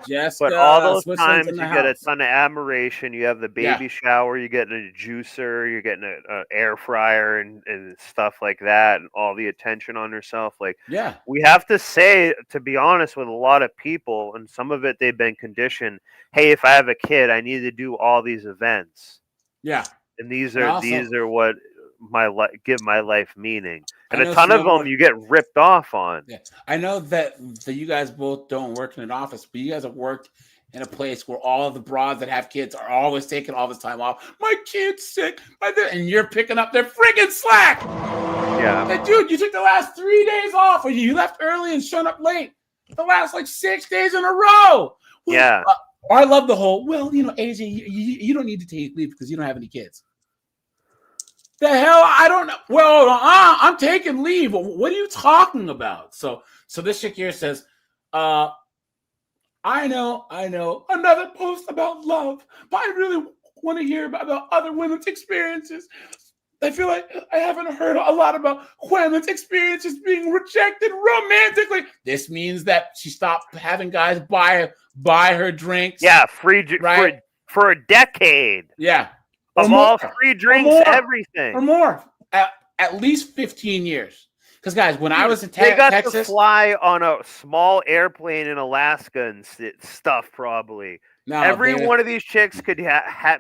Jessica, but all those Switzerland's times you get a ton of admiration. You have the baby shower. You're getting a juicer. You're getting an air fryer and stuff like that, and all the attention on yourself. Like, we have to say, to be honest with a lot of people, and some of it they've been conditioned. Hey, if I have a kid, I need to do all these events. Yeah, and these are what give my life meaning, I and a know ton of them snowboard- you get ripped off on. Yeah, I know that you guys both don't work in an office, but you guys have worked in a place where all of the broads that have kids are always taking all this time off. My kid's sick, and you're picking up their friggin' slack. Yeah, Hey, dude, you took the last 3 days off, or you left early and showed up late. The last like 6 days in a row. Yeah. I love the whole. Well, AJ, you don't need to take leave because you don't have any kids. The hell, I don't know. Well, I'm taking leave. What are you talking about? So this chick here says, I know, another post about love, but I really want to hear about other women's experiences. I feel like I haven't heard a lot about women's experiences being rejected romantically. This means that she stopped having guys buy her drinks. Yeah, free right? for a decade. Yeah. Of more, all free drinks, everything. Or more. At least 15 years. Because, guys, when I was in they got Texas. to fly on a small airplane in Alaska and stuff, probably. No, every one of these chicks could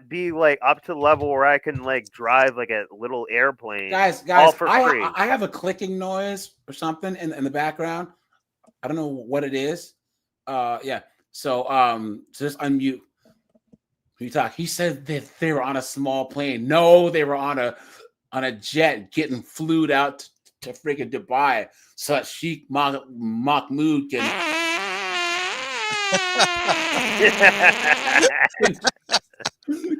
be like up to the level where I can like drive like a little airplane. Guys, all for free. I have a clicking noise or something in the background. I don't know what it is. Yeah. So just unmute. You talk. He said that they were on a small plane. No, they were on a jet getting flued out to freaking Dubai so that Sheikh Mahmoud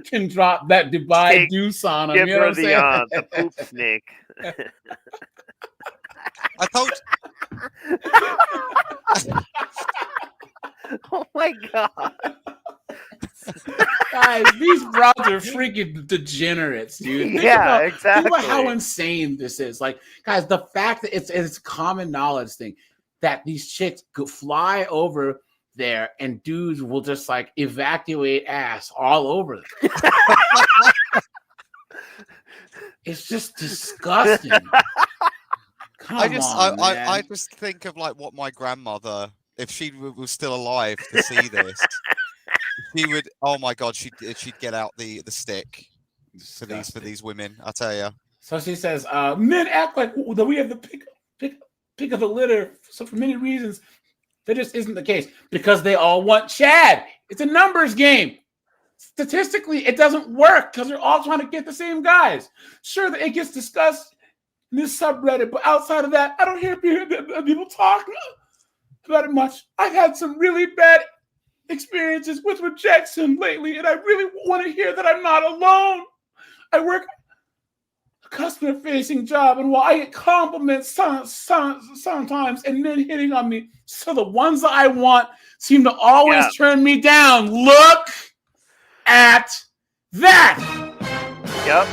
can drop that Dubai deuce on him. Give You know her what I'm saying? the poop snake. I told. Oh my god. Guys, these broads are freaking degenerates, dude. Exactly. Think about how insane this is. Like, guys, the fact that it's a common knowledge thing that these chicks go fly over there and dudes will just like evacuate ass all over them. It's just disgusting. I just think of like what my grandmother, if she was still alive to see this, she would. Oh my god, she'd get out the stick for these women. I tell you. So she says, men act like that we have the pick of the litter. So for many reasons, that just isn't the case because they all want Chad. It's a numbers game. Statistically, it doesn't work because they're all trying to get the same guys. Sure, that it gets discussed in this subreddit, but outside of that, I don't hear people talk about it much. I've had some really bad experiences with rejection lately, and I really want to hear that I'm not alone. I work a customer-facing job, and while I get compliments sometimes and men hitting on me, so the ones that I want seem to always turn me down. Look at that. Yep.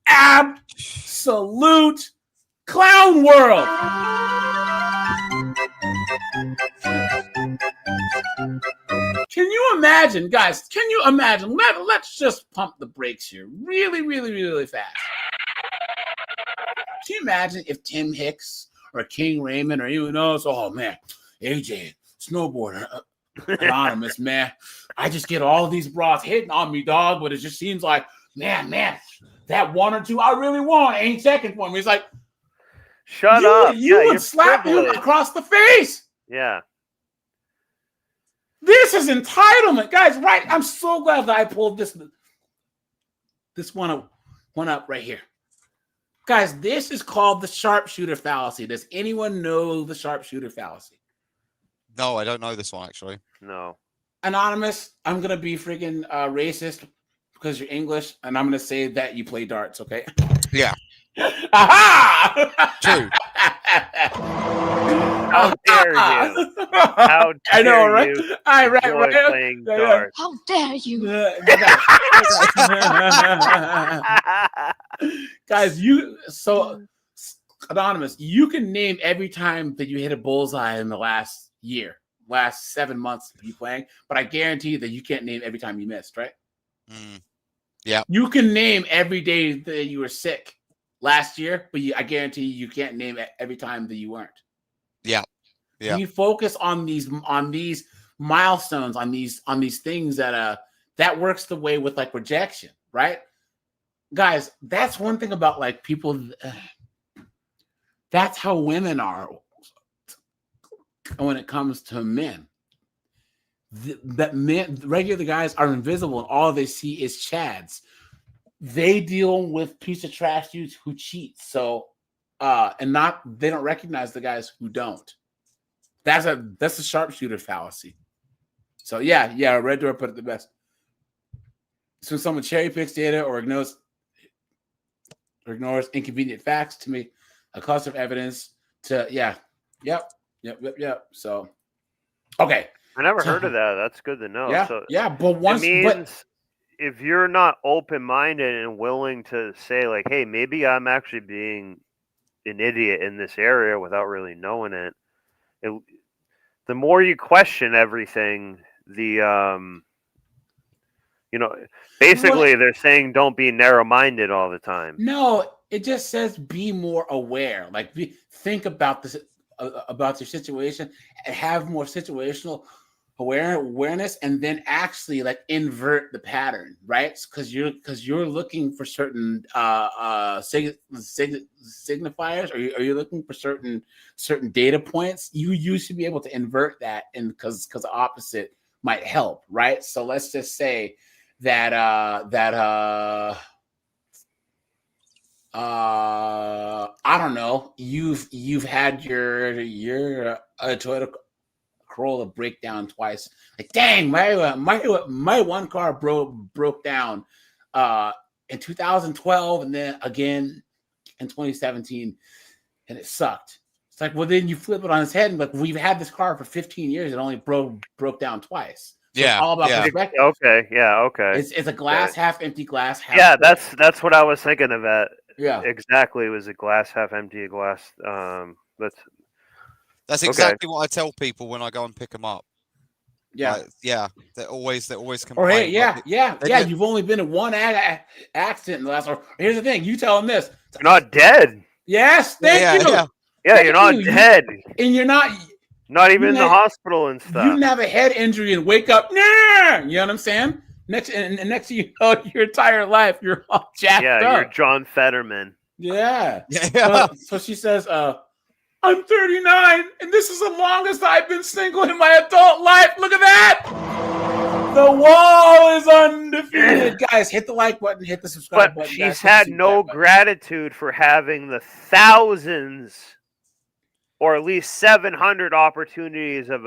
Absolute clown world. Can you imagine, guys? Can you imagine? Let's just pump the brakes here really, really, really fast. Can you imagine if Tim Hicks or King Raymond or anyone else, oh man, AJ, snowboarder, anonymous, man, I just get all these broads hitting on me, dog, but it just seems like, man, that one or two I really want ain't checking for me. It's like, shut up. You would slap him across the face. Yeah. This is entitlement, guys. Right? I'm so glad that I pulled this one up right here, guys. This is called the sharpshooter fallacy. Does anyone know the sharpshooter fallacy? No, I don't know this one actually. No. Anonymous, I'm gonna be freaking racist because you're English, and I'm gonna say that you play darts. Okay? Yeah. Aha! True. How dare you? How dare I know, right? you Right. Playing darts. How dare you? Guys, Anonymous, you can name every time that you hit a bullseye in the last 7 months of you playing, but I guarantee that you can't name every time you missed, right? Yeah. You can name every day that you were sick last year, but I guarantee you can't name every time that you weren't. Yeah. Yeah. You focus on these milestones, on these things that works the way with like rejection, right? guys, that's one thing about like people. That's how women are when it comes to men. That men, regular guys are invisible, and all they see is chads. They deal with piece of trash dudes who cheat. So, and they don't recognize the guys who don't. That's a sharpshooter fallacy. So yeah, Red Door put it the best. So someone cherry picks data or ignores inconvenient facts to make a cluster of evidence to yep. So okay. I never heard of that. That's good to know. Yeah, so but once it means if you're not open-minded and willing to say like, hey, maybe I'm actually being an idiot in this area without really knowing it, the more you question everything, basically they're saying don't be narrow-minded all the time. No, it just says be more aware. Like think about this about your situation and have more situational awareness, and then actually like invert the pattern, right? Because you're looking for certain signifiers, or you're looking for certain data points. You should be able to invert that, and because the opposite might help, right? So let's just say that I don't know, you've had your Toyota Corolla break down twice. Like, dang, my one car broke down in 2012 and then again in 2017, and it sucked. It's like, well, then you flip it on its head and like, we've had this car for 15 years. It only broke down twice. So it's all about perspective. Okay. It's a glass half empty, glass half. Yeah, that's what I was thinking of. That exactly, it was a glass half empty, glass. That's exactly what I tell people when I go and pick them up. Yeah, They're always complain. Or hey, you've only been in one accident in the last. Or here's the thing, you tell them this: you're not dead. Yes, thank you. Yeah, you're not dead, and you're not even in the hospital and stuff. You didn't have a head injury and wake up. Nah, you know what I'm saying? Next thing you know, your entire life you're all jacked up. Yeah, you're John Fetterman. Yeah. So she says, I'm 39, and this is the longest I've been single in my adult life. Look at that! The wall is undefeated. Guys, hit the like button, hit the subscribe button. She's had no gratitude for having the thousands or at least 700 opportunities of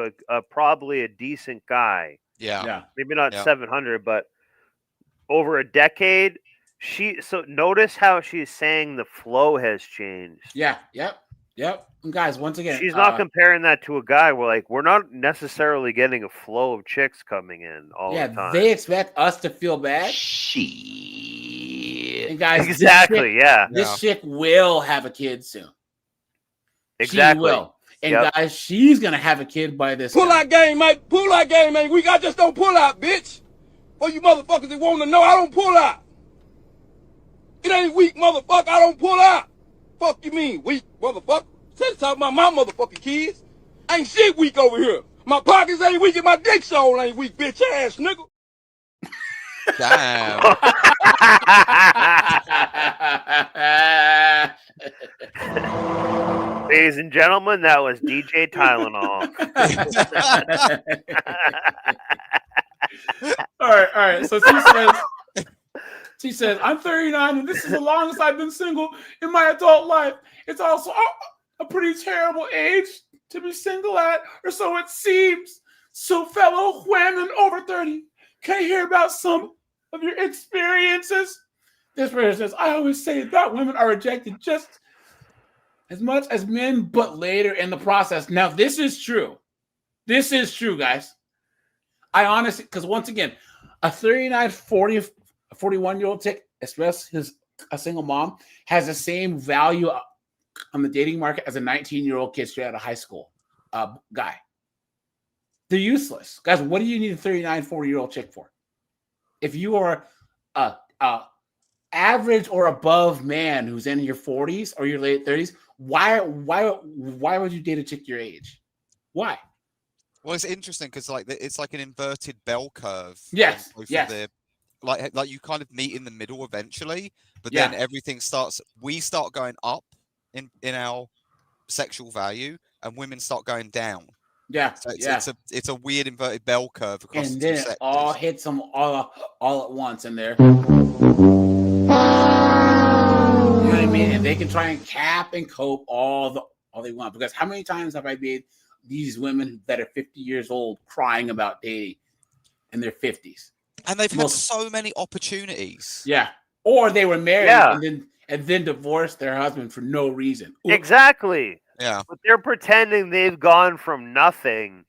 probably a decent guy. Yeah. Maybe not 700, but over a decade. So notice how she's saying the flow has changed. Yeah. Yep. And guys, once again, she's not comparing that to a guy. We're not necessarily getting a flow of chicks coming in all the time. They expect us to feel bad. And guys, exactly. This chick will have a kid soon. Exactly. She will. And guys, she's gonna have a kid by this. Pull out game, mate. Pull out game, man. I just don't pull out, bitch. For you motherfuckers that want to know, I don't pull out. It ain't weak, motherfucker. I don't pull out. Fuck you mean, weak, motherfucker? Said talking about my motherfucking kids. Ain't shit weak over here. My pockets ain't weak and my dick soul ain't weak, bitch ass nigga. Damn. Ladies and gentlemen, that was DJ Tylenol. All right. So she says, I'm 39 and this is the longest I've been single in my adult life. It's also a pretty terrible age to be single at, or so it seems. So fellow women over 30, can I hear about some of your experiences? This person says, I always say that women are rejected just as much as men, but later in the process. Now, this is true. This is true, guys. I honestly, because once again, a 39, 40, 41-year-old chick, especially a single mom, has the same value on the dating market as a 19-year-old kid straight out of high school guy. They're useless. Guys, what do you need a 39, 40-year-old chick for? If you are a average or above man who's in your 40s or your late 30s, why would you date a chick your age? Why? Well, it's interesting because it's like an inverted bell curve. Yes. like you kind of meet in the middle eventually, but Yeah. then we start going up in our sexual value, and women start going down. Yeah, So yeah. it's a weird inverted bell curve across And the two then it sectors. all hits them all at once in there. You know what I mean? And they can try and cap and cope all they want. Because how many times have I made these women that are 50 years old crying about dating in their 50s? And they've had so many opportunities. Yeah. Or they were married Yeah. and then divorced their husband for no reason. Oops. Exactly. Yeah. But they're pretending they've gone from nothing.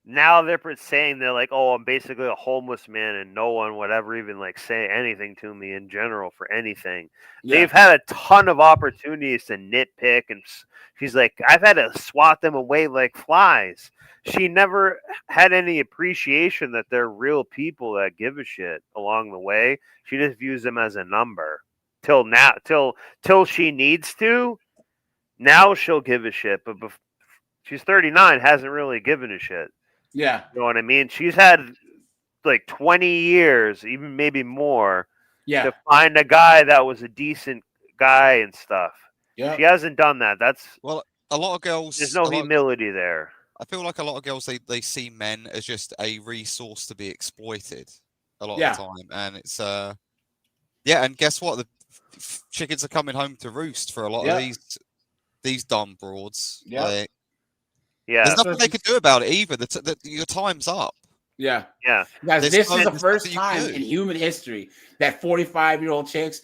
Now they're saying they're like, oh, I'm basically a homeless man, and no one would ever even like say anything to me in general for anything. Yeah. They've had a ton of opportunities to nitpick, and she's like, I've had to swat them away like flies. She never had any appreciation that they're real people that give a shit along the way. She just views them as a number till now, till she needs to. Now she'll give a shit, but she's 39, hasn't really given a shit. Yeah. You know what I mean? She's had like 20 years, even maybe more, to find a guy that was a decent guy and stuff. Yeah. She hasn't done that. Well, a lot of girls. There's no humility there. I feel like a lot of girls they see men as just a resource to be exploited a lot Yeah. of the time, and it's yeah. And guess what? The chickens are coming home to roost for a lot of these dumb broads. Yeah. Like, yeah. There's nothing they can do about it either. Your time's up. Yeah. Yeah. Guys, There's this is the nothing first you time can do. in human history that 45-year-old chicks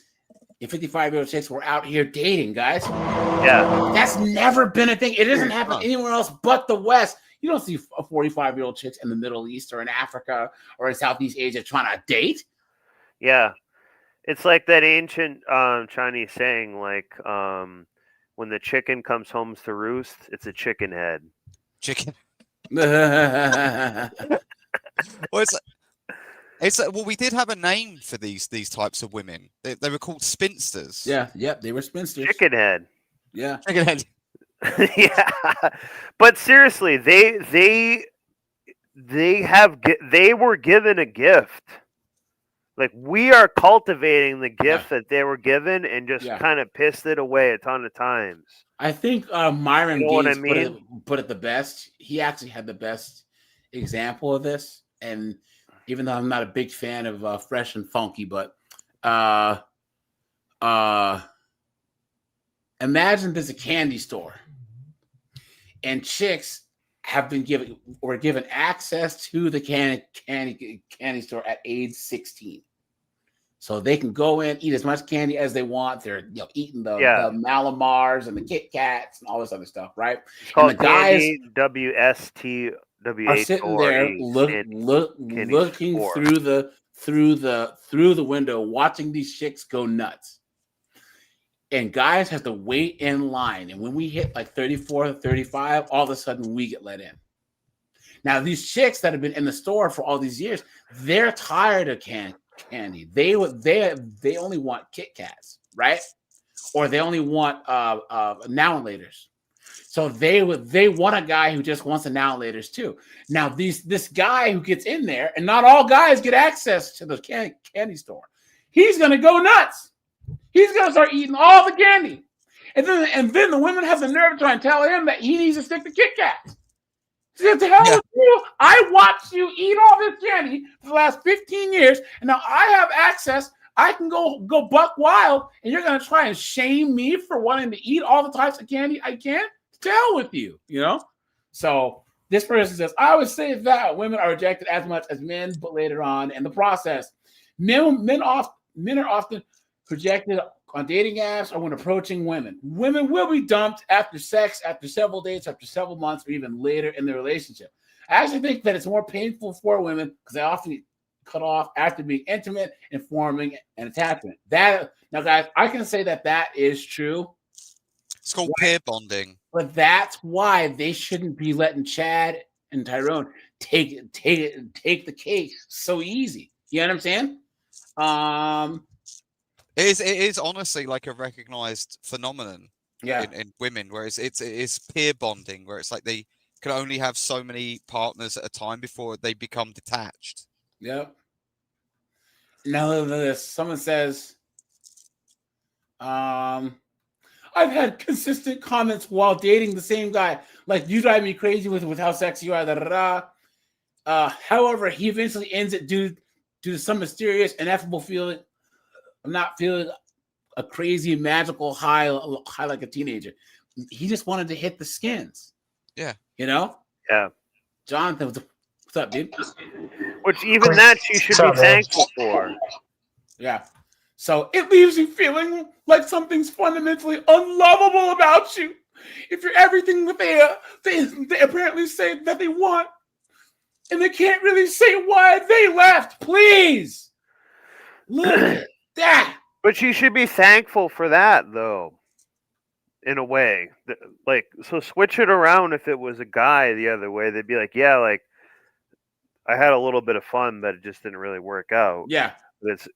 and 55-year-old chicks were out here dating, guys. Yeah. That's never been a thing. It doesn't happen anywhere else but the West. You don't see a 45-year-old chicks in the Middle East or in Africa or in Southeast Asia trying to date. Yeah. It's like that ancient Chinese saying, like, when the chicken comes home to roost, it's a chicken head. Chicken. Yeah. Well, well, we did have a name for these types of women. They were called spinsters. Yep, they were spinsters. Chicken head. Yeah. Chicken head. Yeah. But seriously, they were given a gift. Like, we are cultivating the gift that they were given and just kind of pissed it away a ton of times. I think Myron You know what I Gates mean? put it the best. He actually had the best example of this. And even though I'm not a big fan of Fresh and Funky, but imagine there's a candy store and chicks were given access to the candy store at age 16. So they can go in, eat as much candy as they want. They're eating the Malamars and the Kit Kats and all this other stuff, right? It's called and the guys WSTWH are sitting there looking through the window, watching these chicks go nuts. And guys have to wait in line. And when we hit like 34 or 35, all of a sudden we get let in. Now, these chicks that have been in the store for all these years, they're tired of candy. They only want Kit Kats, right? Or they only want now-and-laters. So they want a guy who just wants now-and-laters too. Now, this guy who gets in there, and not all guys get access to the candy store. He's gonna go nuts. He's gonna start eating all the candy, and then the women have the nerve to try and tell him that he needs to stick to Kit Kats. To hell with you! I watched you eat all this candy for the last 15 years, and now I have access. I can go buck wild, and you're gonna try and shame me for wanting to eat all the types of candy I can? To hell with you, you know. So this person says, I would say that women are rejected as much as men, but later on in the process, men are often rejected on dating apps or when approaching women. Women will be dumped after sex, after several dates, after several months, or even later in the relationship. I actually think that it's more painful for women because they often get cut off after being intimate and forming an attachment. Now, guys, I can say that is true. It's called peer bonding. But that's why they shouldn't be letting Chad and Tyrone take the case so easy. You know what I'm saying? It is honestly like a recognized phenomenon in women, whereas it is peer bonding, where it's like they can only have so many partners at a time before they become detached. Yep. Now look at this. Someone says, I've had consistent comments while dating the same guy. Like, you drive me crazy with how sexy you are. Da, da, da. However, he eventually ends it due to some mysterious, ineffable feeling. I'm not feeling a crazy, magical high like a teenager. He just wanted to hit the skins. Yeah. You know? Yeah. Jonathan, what's up, dude? Which even that you should be thankful for. Yeah. So it leaves you feeling like something's fundamentally unlovable about you. If you're everything that they apparently say that they want, and they can't really say why they left. Please. Look at that. But you should be thankful for that, though. In a way. Like, so switch it around. If it was a guy the other way, they'd be like, yeah, like, I had a little bit of fun, but it just didn't really work out. Yeah. This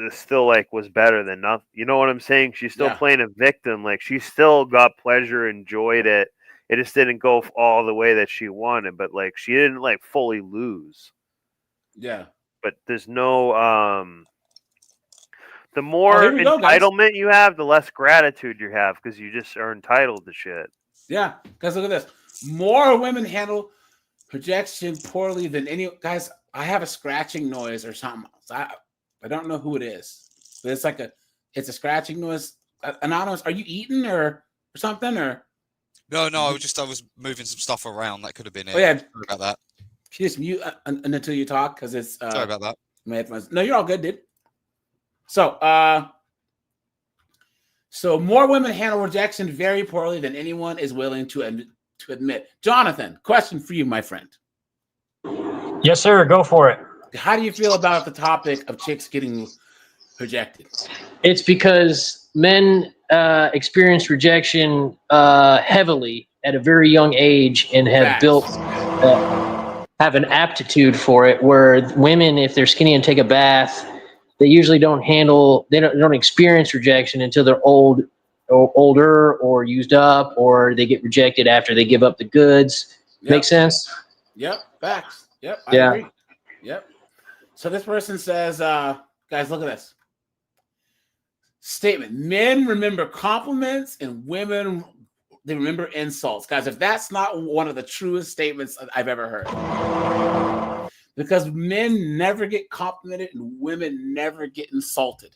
still like was better than nothing. You know what I'm saying? She's still playing a victim. Like, she still got pleasure, enjoyed it. It just didn't go all the way that she wanted, but like she didn't like fully lose. Yeah. But there's no the more entitlement you have, the less gratitude you have because you just are entitled to shit. Yeah, because look at this. More women handle rejection poorly than any guys. I have a scratching noise or something. I don't know who it is, but it's a scratching noise. Anonymous, are you eating or something or? No, I was moving some stuff around. That could have been it. Oh yeah, sorry about that. Can you just mute until you talk because it's. Sorry about that. My headphones. No, you're all good, dude. So, so more women handle rejection very poorly than anyone is willing to admit. Jonathan, question for you, my friend. Yes, sir. Go for it. How do you feel about the topic of chicks getting rejected? It's because men experience rejection heavily at a very young age and have built have an aptitude for it. Where women, if they're skinny and take a bath, they usually don't experience rejection until they're older or used up, or they get rejected after they give up the goods. Make sense? Yep, facts. Yep, I agree. Yep. So this person says, guys, look at this statement. Men remember compliments and women, they remember insults. Guys, if that's not one of the truest statements I've ever heard. Because men never get complimented and women never get insulted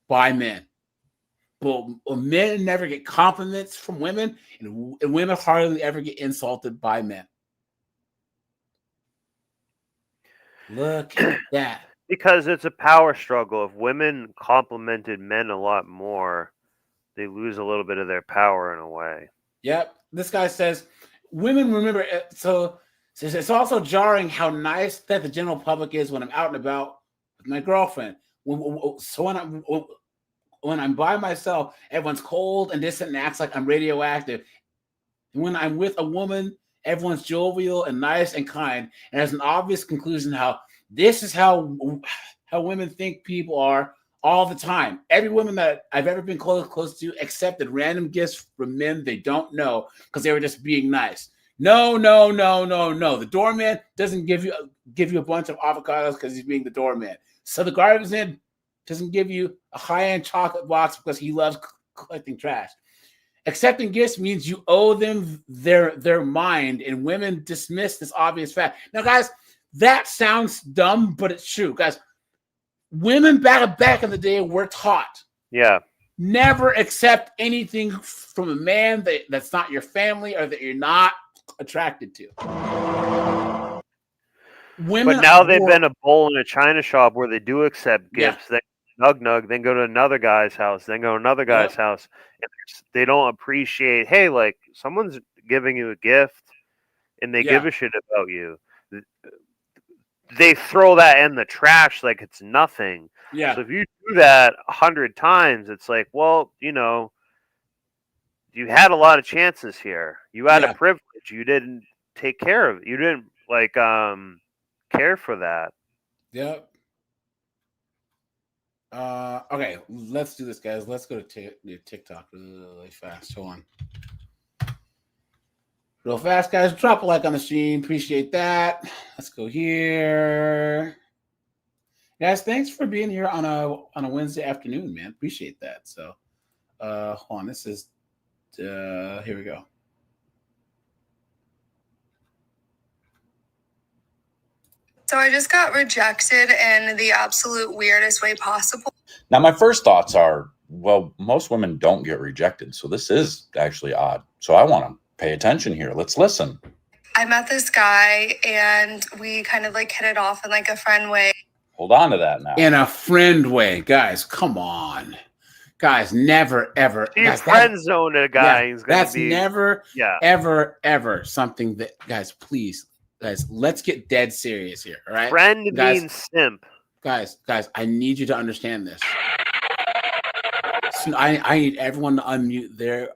by men. But men never get compliments from women, and women hardly ever get insulted by men. Look at that. Because it's a power struggle. If women complimented men a lot more, they lose a little bit of their power in a way. Yep. This guy says, women remember, so it's also jarring how nice that the general public is when I'm out and about with my girlfriend. So when I'm by myself, everyone's cold and distant and acts like I'm radioactive. And when I'm with a woman, everyone's jovial and nice and kind. And there's an obvious conclusion how this is how women think people are all the time. Every woman that I've ever been close to accepted random gifts from men they don't know because they were just being nice. No. The doorman doesn't give you a bunch of avocados because he's being the doorman. So the garbage man doesn't give you a high-end chocolate box because he loves collecting trash. Accepting gifts means you owe them their mind, and women dismiss this obvious fact. Now, guys, that sounds dumb, but it's true. Guys, women back in the day were taught. Yeah. Never accept anything from a man that's not your family or that you're not attracted to. Women, but now they've been a bull in a china shop where they do accept gifts. Yeah. They nug, then go to another guy's house, then go to another guy's house. And they don't appreciate, hey, like someone's giving you a gift and they give a shit about you. They throw that in the trash like it's nothing. Yeah. So if you do that 100 times, it's like, well, you had a lot of chances here. You had a privilege. You didn't take care of it. You didn't care for that. Yep. Okay, let's do this, guys. Let's go to TikTok really fast. Hold on. Real fast, guys. Drop a like on the stream. Appreciate that. Let's go here. Guys, thanks for being here on a Wednesday afternoon, man. Appreciate that. So, hold on. This is here we go. So I just got rejected in the absolute weirdest way possible. Now, my first thoughts are, well, most women don't get rejected, so this is actually odd. So I want to pay attention here. Let's listen. I met this guy and we kind of like hit it off in like a friend way. Hold on to that now. In a friend way, guys. Come on, guys. Never ever. You friend zone a guy. Yeah, that's never, yeah, ever something that, guys. Please, guys, let's get dead serious here. All right, friend guys, means simp. Guys, I need you to understand this. So I need everyone to unmute their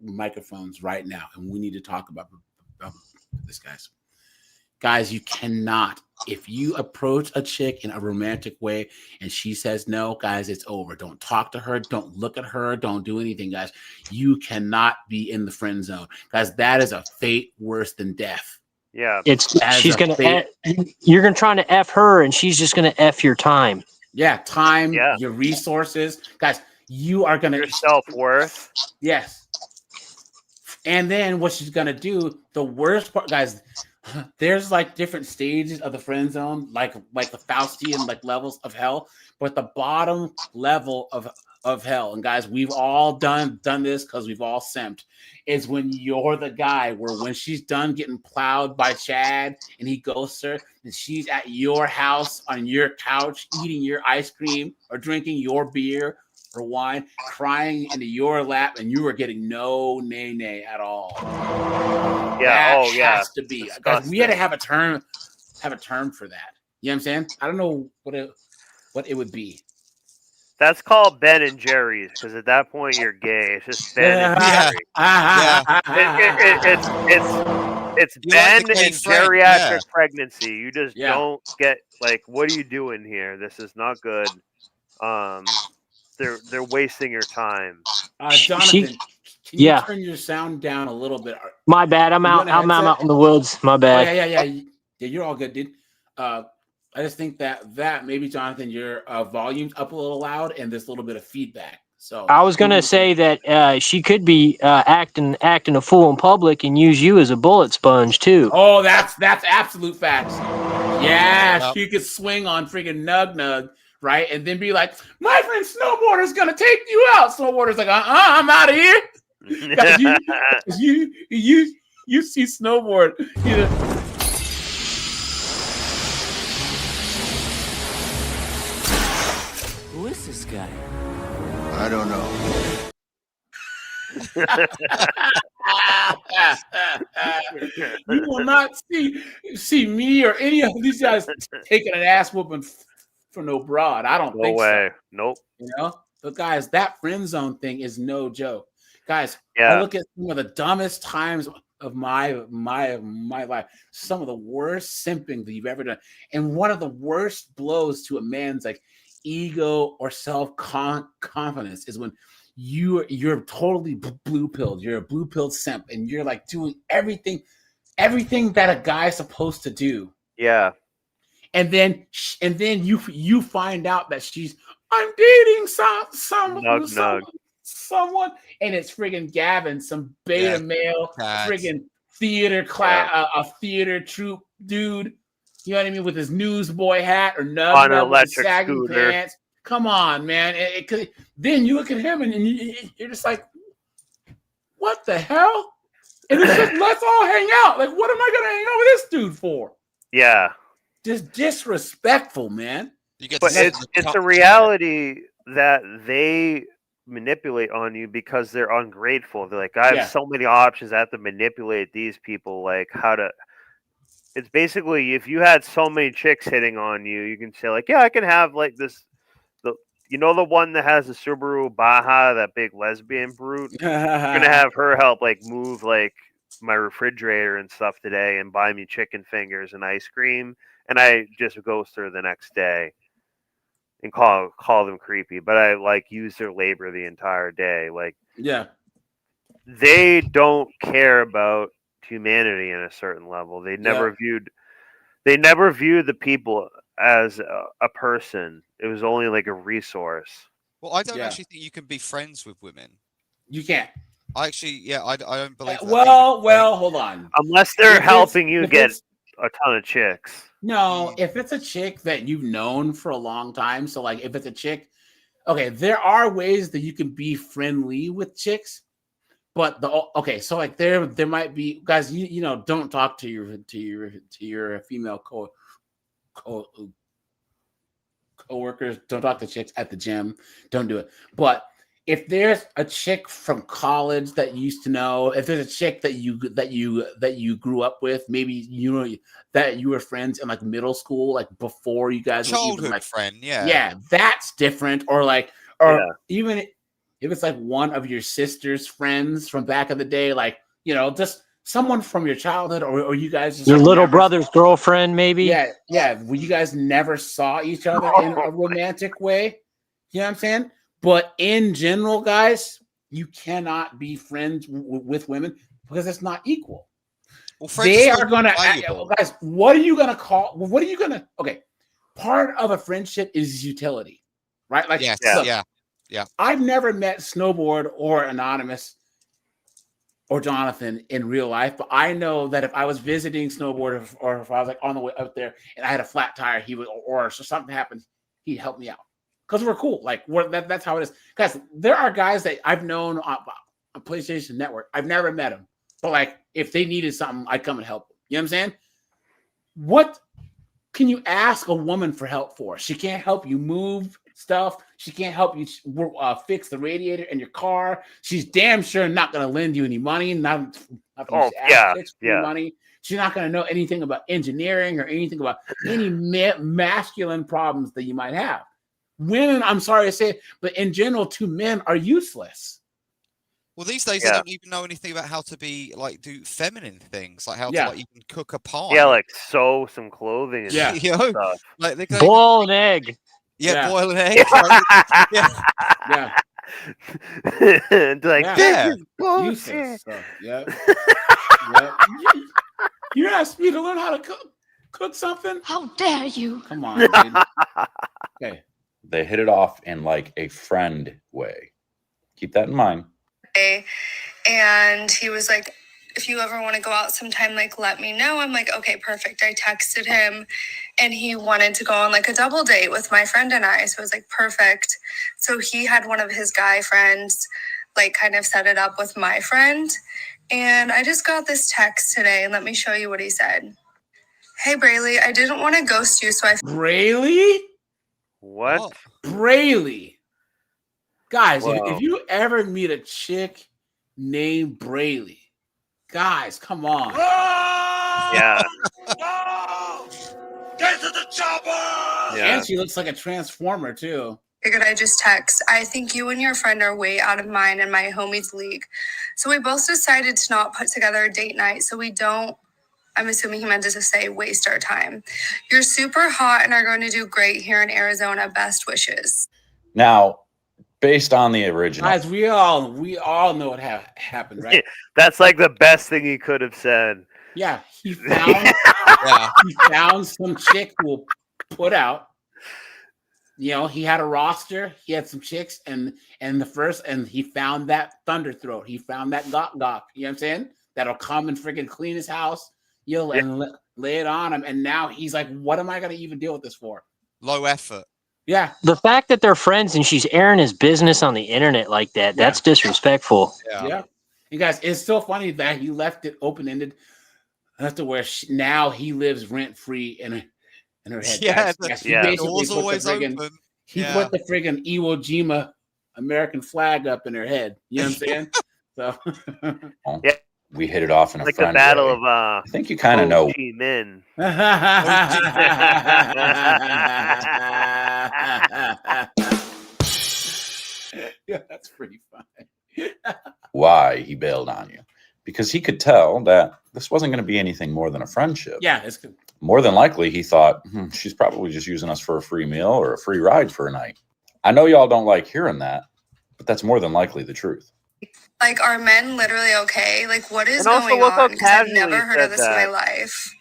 microphones right now, and we need to talk about this, guys. Guys, you cannot, if you approach a chick in a romantic way and she says no, guys, it's over. Don't talk to her. Don't look at her. Don't do anything, guys. You cannot be in the friend zone. Guys, that is a fate worse than death. Yeah. You're going to try to F her and she's just going to F your time. Yeah. Time, your resources. Guys, you are going to. Your self-worth. Yes. And then what she's going to do, the worst part, guys, there's like different stages of the friend zone, like the Faustian like levels of hell, but the bottom level of hell, and guys, we've all done this because we've all simped, is when you're the guy where when she's done getting plowed by Chad and he ghosts her, and she's at your house on your couch eating your ice cream or drinking your beer or wine, crying into your lap, and you are getting no nay at all. Yeah, that has to be. Guys, we had to have a term for that. You know what I'm saying? I don't know what it would be. That's called Ben and Jerry's, because at that point you're gay. It's just Ben and Jerry. It's Ben and geriatric pregnancy. You just don't get, like, what are you doing here? This is not good. They're wasting your time. Jonathan, can you turn your sound down a little bit? My bad. I'm out in the woods. My bad. Oh, yeah. You're all good, dude. I just think that maybe, Jonathan, your volume's up a little loud and there's a little bit of feedback. So I was gonna say that she could be acting a fool in public and use you as a bullet sponge too. Oh, that's absolute facts. Yeah, she could swing on freaking Nug, right? And then be like, my friend Snowboarder's gonna take you out. Snowboarder's like, I'm out of here. you see Snowboard, you know. Who is this guy? I don't know. You will not see me or any of these guys taking an ass whooping for no broad. I don't think way. So. Nope. You know, but guys, that friend zone thing is no joke. Guys, I look at some of the dumbest times of my life, some of the worst simping that you've ever done, and one of the worst blows to a man's like ego or self-confidence is when you're totally blue-pilled. You're a blue-pilled simp, and you're like doing everything that a guy's supposed to do. Yeah. And then you find out that I'm dating someone, and it's friggin' Gavin, some beta male, friggin' theater class, a theater troupe dude. You know what I mean? With his newsboy hat or on an electric saggy scooter. pants. Come on, man. Then you look at him and you're just like, what the hell? And it's just, let's all hang out. Like, what am I going to hang out with this dude for? Yeah. Just disrespectful, man. But it's a reality that they manipulate on you because they're ungrateful. They're like, I have so many options. I have to manipulate these people. Like, how to... It's basically, if you had so many chicks hitting on you, you can say like, yeah, I can have like this, the one that has the Subaru Baja, that big lesbian brute. I'm gonna have her help like move like my refrigerator and stuff today and buy me chicken fingers and ice cream, and I just ghost her the next day and call them creepy. But I like use their labor the entire day. Like, they don't care about humanity in a certain level. They never viewed the people as a person. It was only like a resource. Well, I don't actually think you can be friends with women. You can't. I actually, I don't believe that. Well, hold on. Unless they're helping you get a ton of chicks. No, if it's a chick that you've known for a long time, so like if it's a chick, okay, there are ways that you can be friendly with chicks, but so like there might be guys, you know, don't talk to your female coworkers, don't talk to chicks at the gym, don't do it. But if there's a chick from college that you used to know, if there's a chick that you grew up with, maybe you know that you were friends in like middle school, like before you guys were even like friend, yeah, that's different. Or even if it's like one of your sister's friends from back in the day, like you know, just someone from your childhood, or you guys just your little brother's girlfriend, maybe. Yeah. Well, you guys never saw each other in a romantic way. You know what I'm saying? But in general, guys, you cannot be friends with women because it's not equal. Well, they are going to, guys, what are you going to call? What are you going to, okay. Part of a friendship is utility, right? Like, look, yeah. I've never met Snowboard or Anonymous or Jonathan in real life, but I know that if I was visiting Snowboard or if I was like on the way up there and I had a flat tire, he would, or something happened, he'd help me out. Because we're cool. Like that's how it is. Guys, there are guys that I've known on PlayStation Network. I've never met them. But like if they needed something, I'd come and help them. You know what I'm saying? What can you ask a woman for help for? She can't help you move stuff. She can't help you fix the radiator in your car. She's damn sure not going to lend you any money. Not money. She's not going to know anything about engineering or anything about any masculine problems that you might have. Women, I'm sorry to say, but in general, two men are useless. Well, these days they don't even know anything about how to be do feminine things, like how to even cook a pie. Yeah, like sew some clothing. And you know, stuff. like they boil an egg. Yeah, boil an egg. Useless stuff. You asked me to learn how to cook something. How dare you? Come on, dude. Okay. They hit it off in like a friend way. Keep that in mind. And he was like, if you ever want to go out sometime, like, let me know. I'm like, okay, perfect. I texted him and he wanted to go on like a double date with my friend and I. So it was like, perfect. So he had one of his guy friends, like kind of set it up with my friend. And I just got this text today and let me show you what he said. Hey, Braylee, I didn't want to ghost you. So Braylee? What? Braylee. Guys, if you ever meet a chick named Braylee, guys, come on. Yeah. Get to the chopper! Yeah. And she looks like a transformer, too. Figured I just text. I think you and your friend are way out of mine and my homies league. So we both decided to not put together a date night so we don't, I'm assuming he meant to say waste our time. You're super hot and are going to do great here in Arizona. Best wishes. Now, based on the original, guys, we all know what happened, right? That's like the best thing he could have said. Yeah, he found he found some chick who will put out. You know, he had a roster. He had some chicks, and he found that Thunderthroat. He found that Gok. You know what I'm saying? That'll come and freaking clean his house. And lay it on him. And now he's like, what am I going to even deal with this for? Low effort. Yeah. The fact that they're friends and she's airing his business on the internet like that, that's disrespectful. Yeah. You guys, it's so funny that he left it open-ended. That's to where now he lives rent-free in her head. Yeah. He door's always open. He put the friggin' Iwo Jima American flag up in her head. You know what I'm saying? So yeah. We hit it off in a like friend the battle way. of I think you kind of know. Men. Yeah, that's pretty funny. Why he bailed on you. Because he could tell that this wasn't going to be anything more than a friendship. Yeah, it's good. More than likely, he thought, she's probably just using us for a free meal or a free ride for a night. I know y'all don't like hearing that, but that's more than likely the truth. Like, are men literally okay? Like, what is And also, going look how on? Because I've never casually heard of said this in my that. life.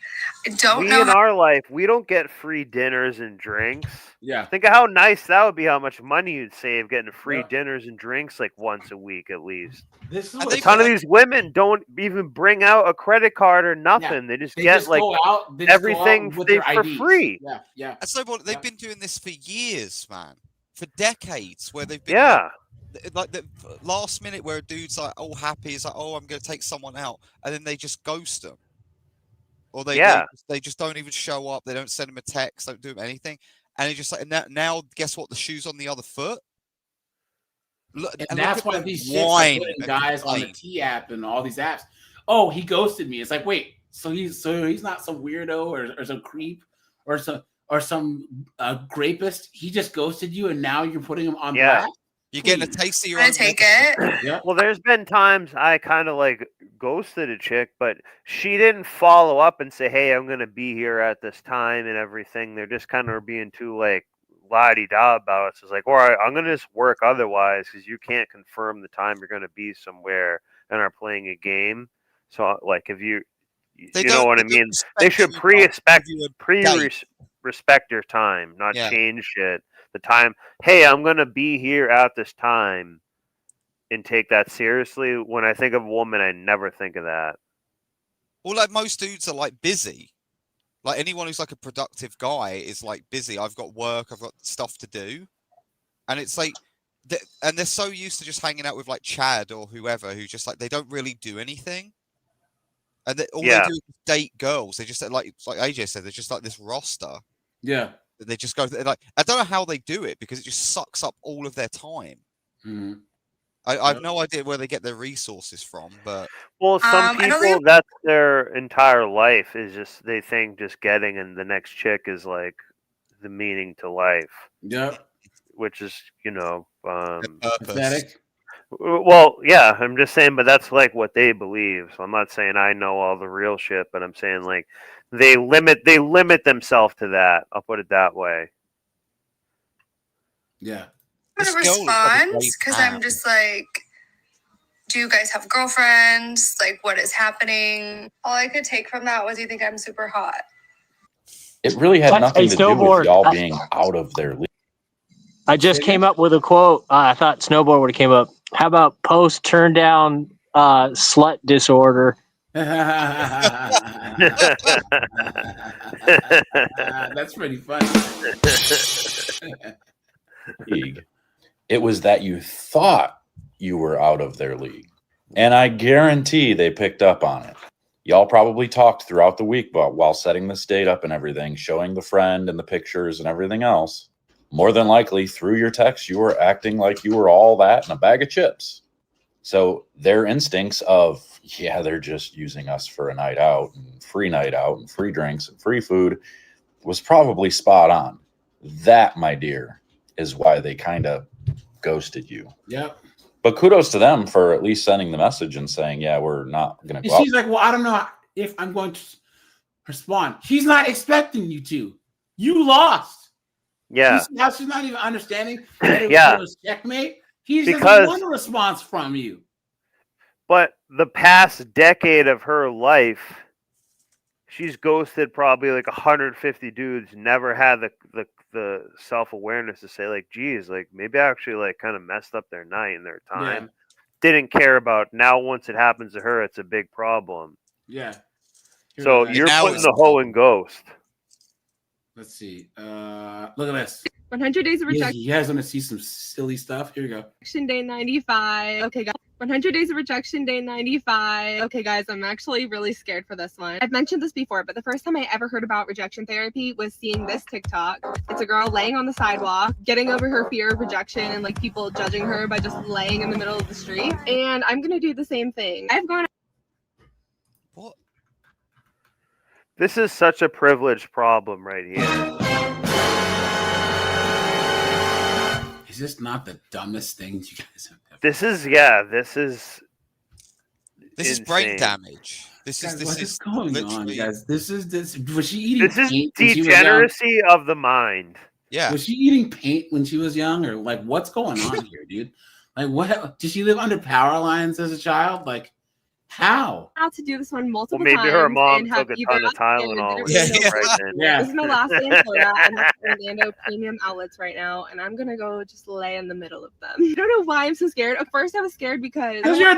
don't we know in our life, we don't get free dinners and drinks. Yeah. Think of how nice that would be, how much money you'd save getting free Yeah. dinners and drinks like once a week at least. This is A what ton of these women don't even bring out a credit card or nothing. They just get like go out, they just go out everything with for their IDs. free. Yeah, yeah. And so they've been doing this for years, man, for decades, where they've been like the last minute where a dude's like all happy, is like, oh, I'm going to take someone out, and then they just ghost them, or they just don't even show up. They don't send them a text, don't do anything, and it's just like now guess what? The shoe's on the other foot. And that's why these chicks are putting guys on the T app and all these apps. Oh, he ghosted me. It's like, wait, so he's not some weirdo or some creep or some rapist. He just ghosted you, and now you're putting him on blast. You're getting a taste of your I'm own. gonna take it. Yeah. Well, there's been times I kind of like ghosted a chick, but she didn't follow up and say, "Hey, I'm gonna be here at this time" and everything. They're just kind of being too like la-di-da about it. So it's like, all right, I'm gonna just work otherwise because you can't confirm the time you're gonna be somewhere and are playing a game. So like, if you know what I mean, they should respect your time, not change shit. The time, hey, I'm gonna be here at this time, and take that seriously. When I think of a woman, I never think of that. Well, like most dudes are like busy. Like anyone who's like a productive guy is like busy. I've got work, I've got stuff to do, and it's like, and they're so used to just hanging out with like Chad or whoever, who just like they don't really do anything, and all they do is date girls. They just like AJ said, they're just like this roster. Yeah. They just go like, I don't know how they do it because it just sucks up all of their time. Mm-hmm. I have no idea where they get their resources from, but some people that's their entire life is just they think just getting in the next chick is like the meaning to life. Yeah, which is pathetic. Well, yeah, I'm just saying, but that's like what they believe. So I'm not saying I know all the real shit, but I'm saying like they limit themselves to that. I'll put it that way. Yeah. I'm gonna respond because I'm just like, do you guys have girlfriends? Like, what is happening? All I could take from that was you think I'm super hot. It really had nothing to do with y'all being out of their league. I just came up with a quote. I thought Snowboard would have came up. How about post turn down slut disorder? That's pretty funny. League. It was that you thought you were out of their league. And I guarantee they picked up on it. Y'all probably talked throughout the week while setting this date up and everything, showing the friend and the pictures and everything else. More than likely, through your text, you were acting like you were all that and a bag of chips. So their instincts of, yeah, they're just using us for a night out and free drinks and free food was probably spot on. That, my dear, is why they kind of ghosted you. Yep. But kudos to them for at least sending the message and saying, yeah, we're not going to go out. She's like, well, I don't know if I'm going to respond. She's not expecting you to. You lost. Yeah. Now she's not even understanding that it was checkmate. He just doesn't want a response from you. But the past decade of her life, she's ghosted probably like 150 dudes, never had the self-awareness to say like, geez, like maybe I actually like kind of messed up their night and their time. Yeah. Didn't care about. Now once it happens to her, it's a big problem. Yeah. So you're putting the hoe in ghost. Let's see. Look at this. 100 days of rejection. You guys want to see some silly stuff? Here we go. Rejection day 95. Okay, guys. 100 days of rejection day 95. Okay, guys, I'm actually really scared for this one. I've mentioned this before, but the first time I ever heard about rejection therapy was seeing this TikTok. It's a girl laying on the sidewalk, getting over her fear of rejection and like people judging her by just laying in the middle of the street. And I'm gonna do the same thing. I've gone. What? This is such a privileged problem right here. Is this not the dumbest thing you guys have ever? This is brain damage. This is going on, guys. This was she eating paint? This is degeneracy of the mind. Yeah. Was she eating paint when she was young, or like what's going on here, dude? Like what? Did she live under power lines as a child? Like How? How to do this one multiple Well, maybe times. her mom and have took a either ton of not scared Tylenol. that and it was really knows pregnant. This is my last day in Florida. I'm at the Orlando Premium Outlets right now, and I'm gonna go just lay in the middle of them. I don't know why I'm so scared. At first, I was scared because You're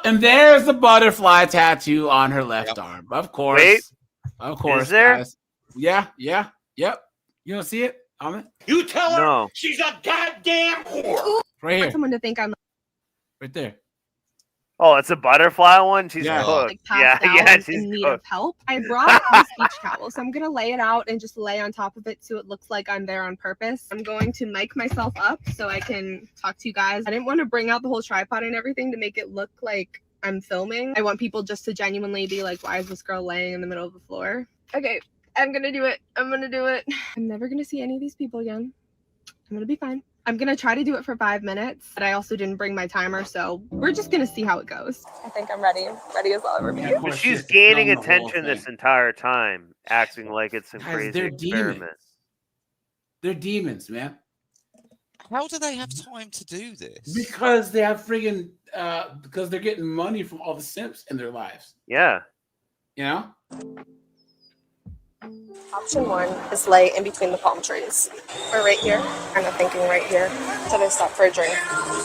and there's the butterfly tattoo on her left arm. Of course. Wait. Of course. Is there? Guys. Yeah. Yep. You don't see it, Amit? You tell her No. she's a goddamn whore. Right I here. want someone to think I'm Right there. Oh, it's a butterfly one? She's Yeah. cooked. like passed out Yeah, and she's in need of cooked. help. I brought a beach towel, so I'm gonna lay it out and just lay on top of it so it looks like I'm there on purpose. I'm going to mic myself up so I can talk to you guys. I didn't want to bring out the whole tripod and everything to make it look like I'm filming. I want people just to genuinely be like, why is this girl laying in the middle of the floor? Okay, I'm gonna do it. I'm gonna do it. I'm never gonna see any of these people again. I'm gonna be fine. I'm gonna try to do it for 5 minutes, but I also didn't bring my timer, so we're just gonna see how it goes. I think I'm ready. Ready as I'll ever be. But she's gaining attention this entire time, acting like it's some Guys, crazy they're experiment. demons. They're demons, man. How do they have time to do this? Because they have friggin' because they're getting money from all the simps in their lives. Yeah. You know? Option 1 is lay in between the palm trees. Or right here. I'm not thinking right here. Should I stop for a drink?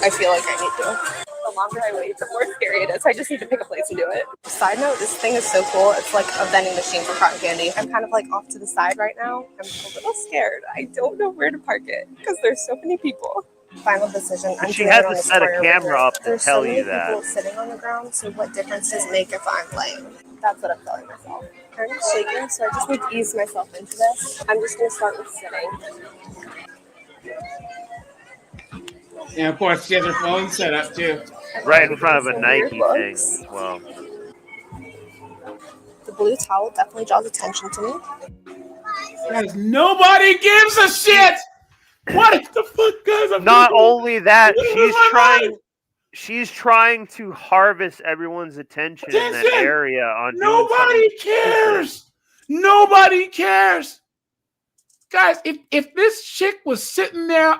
I feel like I need to. The longer I wait, the more scary it is. I just need to pick a place and do it. Side note, this thing is so cool. It's like a vending machine for cotton candy. I'm kind of like off to the side right now. I'm a little scared. I don't know where to park it because there's so many people. Final decision. But I'm she doing has it on to the set a corner camera right up to There's tell so many you that. people sitting on the ground, so what difference does it make if I'm laying? That's what I'm telling myself. I'm shaking, so I just need to ease myself into this. I'm just going to start with sitting. And of course, she has her phone set up too. Right in front of a Some Nike weird thing looks. as well. The blue towel definitely draws attention to me. Guys, nobody gives a shit. What the fuck, guys? Not only that, Losing my mind. she's trying to harvest everyone's attention in that Attention! area on doing Nobody something cares. stupid. Nobody cares. Guys, if this chick was sitting there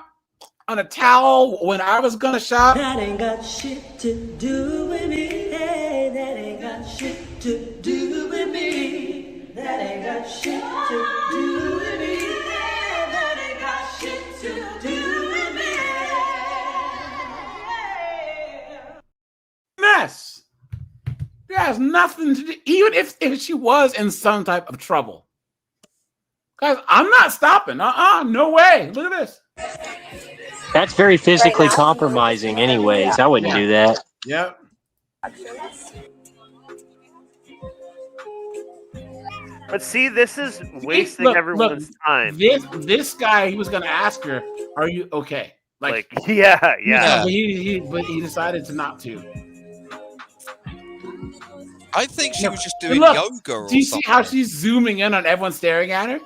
on a towel when I was gonna shop, That ain't got shit to do with me. Hey, that ain't got shit to do with me. That ain't got shit to do with me. Hey, that ain't got shit to do with me. mess. It has nothing to do, even if she was in some type of trouble. Guys, I'm not stopping. No way. Look at this. That's very physically compromising anyways. I wouldn't do that. Yep. But see, this is wasting everyone's time. This guy, he was going to ask her, "Are you okay?" Like yeah. But he decided to not to. I think she was just doing Look, yoga or do you something. see how she's zooming in on everyone staring at her?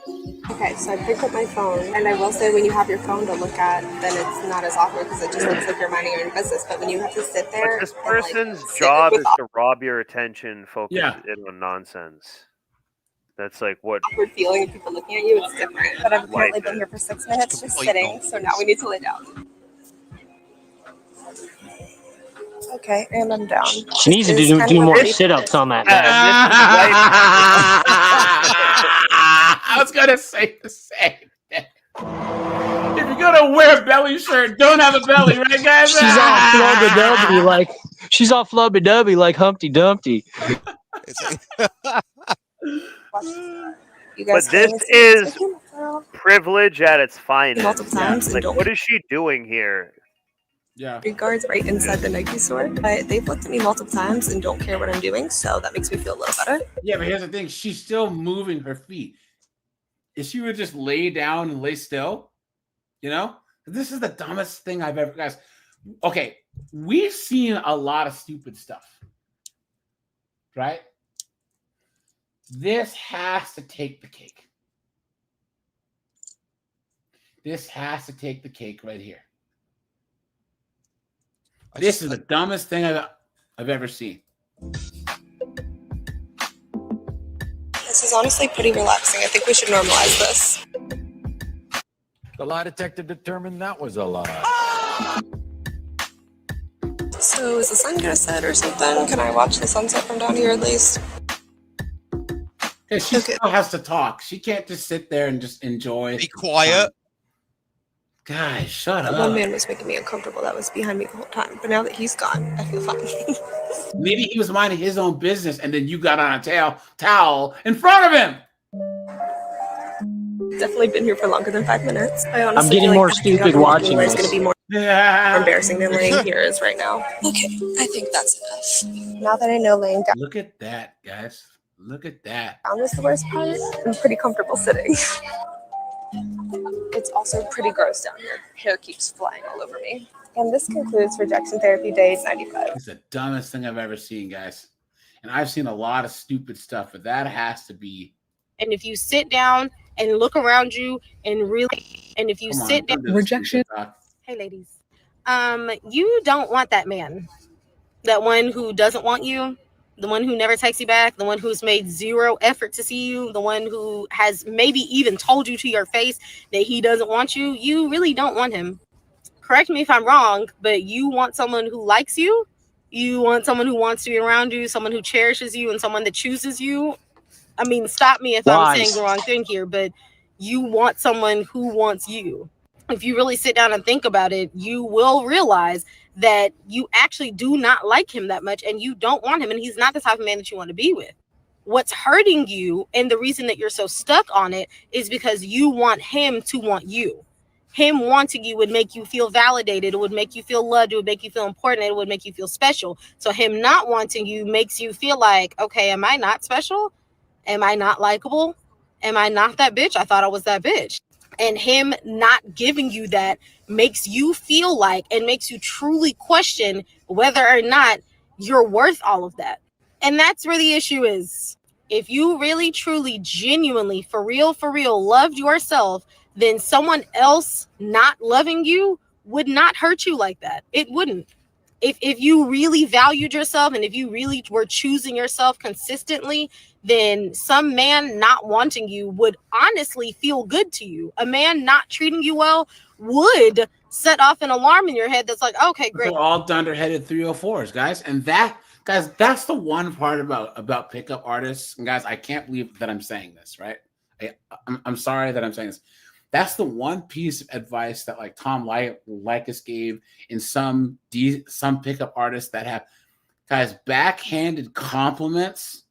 Okay, so I picked up my phone, and I will say when you have your phone to look at, then it's not as awkward because it just looks like you're minding your own business. But when you have to sit there, But this person's job is to rob your attention, focus it on nonsense. That's like what awkward feeling of people looking at you, it's different. But I've apparently been here for 6 minutes just sitting, so now we need to lay down. Okay, and I'm down. She needs to do more sit-ups on that bed. I was gonna say the same thing. If you're gonna wear a belly shirt, don't have a belly, right, guys? She's all flubby-dubby like Humpty Dumpty. You guys But this is privilege at its finest. Multiple times and Like, don't- what is she doing here? Yeah. Guards right inside the Nike store, but they've looked at me multiple times and don't care what I'm doing, so that makes me feel a little better. Yeah, but here's the thing: she's still moving her feet. If she would just lay down and lay still, this is the dumbest thing I've ever, guys. Okay, we've seen a lot of stupid stuff, right? This has to take the cake. This has to take the cake right here. This is the dumbest thing I've ever seen. This is honestly pretty relaxing. I think we should normalize this. The lie detector determined that was a lie. So So is the sun gonna set or something? Can I watch the sunset from down here at least? Hey, she still has to talk. She can't just sit there and just enjoy. Be quiet. Guys, shut That up. one man was making me uncomfortable. That was behind me the whole time. But now that he's gone, I feel fine. Maybe he was minding his own business, and then you got on a towel in front of him. Definitely been here for longer than 5 minutes. I honestly I'm getting feel more like stupid watching It's this. going to be more embarrassing than laying here is right now. Okay, I think that's enough. Now that I know laying down Look at that, guys. Look at that. is the worst part, I'm pretty comfortable sitting. It's also pretty gross down here. Hair keeps flying all over me. And this concludes Rejection Therapy Day 95. It's the dumbest thing I've ever seen, guys. And I've seen a lot of stupid stuff, but that has to be. And if you sit down and look around you and really, and if you sit down, Rejection. hey ladies, you don't want that man, that one who doesn't want you, the one who never texts you back, the one who's made zero effort to see you, the one who has maybe even told you to your face that he doesn't want you. You really don't want him. Correct me if I'm wrong, but you want someone who likes you. You want someone who wants to be around you, someone who cherishes you, and someone that chooses you. I mean, stop me if I'm saying the wrong thing here, but you want someone who wants you. If you really sit down and think about it, you will realize that you actually do not like him that much and you don't want him, and he's not the type of man that you want to be with. What's hurting you and the reason that you're so stuck on it is because you want him to want you. Him wanting you would make you feel validated. It would make you feel loved. It would make you feel important. It would make you feel special. So him not wanting you makes you feel like, okay, am I not special? Am I not likable? Am I not that bitch? I thought I was that bitch. And him not giving you that makes you feel like, and makes you truly question whether or not you're worth all of that. And that's where the issue is. If you really, truly, genuinely, for real, loved yourself, then someone else not loving you would not hurt you like that. It wouldn't. If you really valued yourself and if you really were choosing yourself consistently, then some man not wanting you would honestly feel good to you. A man not treating you well would set off an alarm in your head that's like, okay, great. They're all dunderheaded 304s, guys. And that's the one part about pickup artists. And guys, I can't believe that I'm saying this, right? I'm sorry that I'm saying this. That's the one piece of advice that like Tom Likas gave in some pickup artists that have, guys, backhanded compliments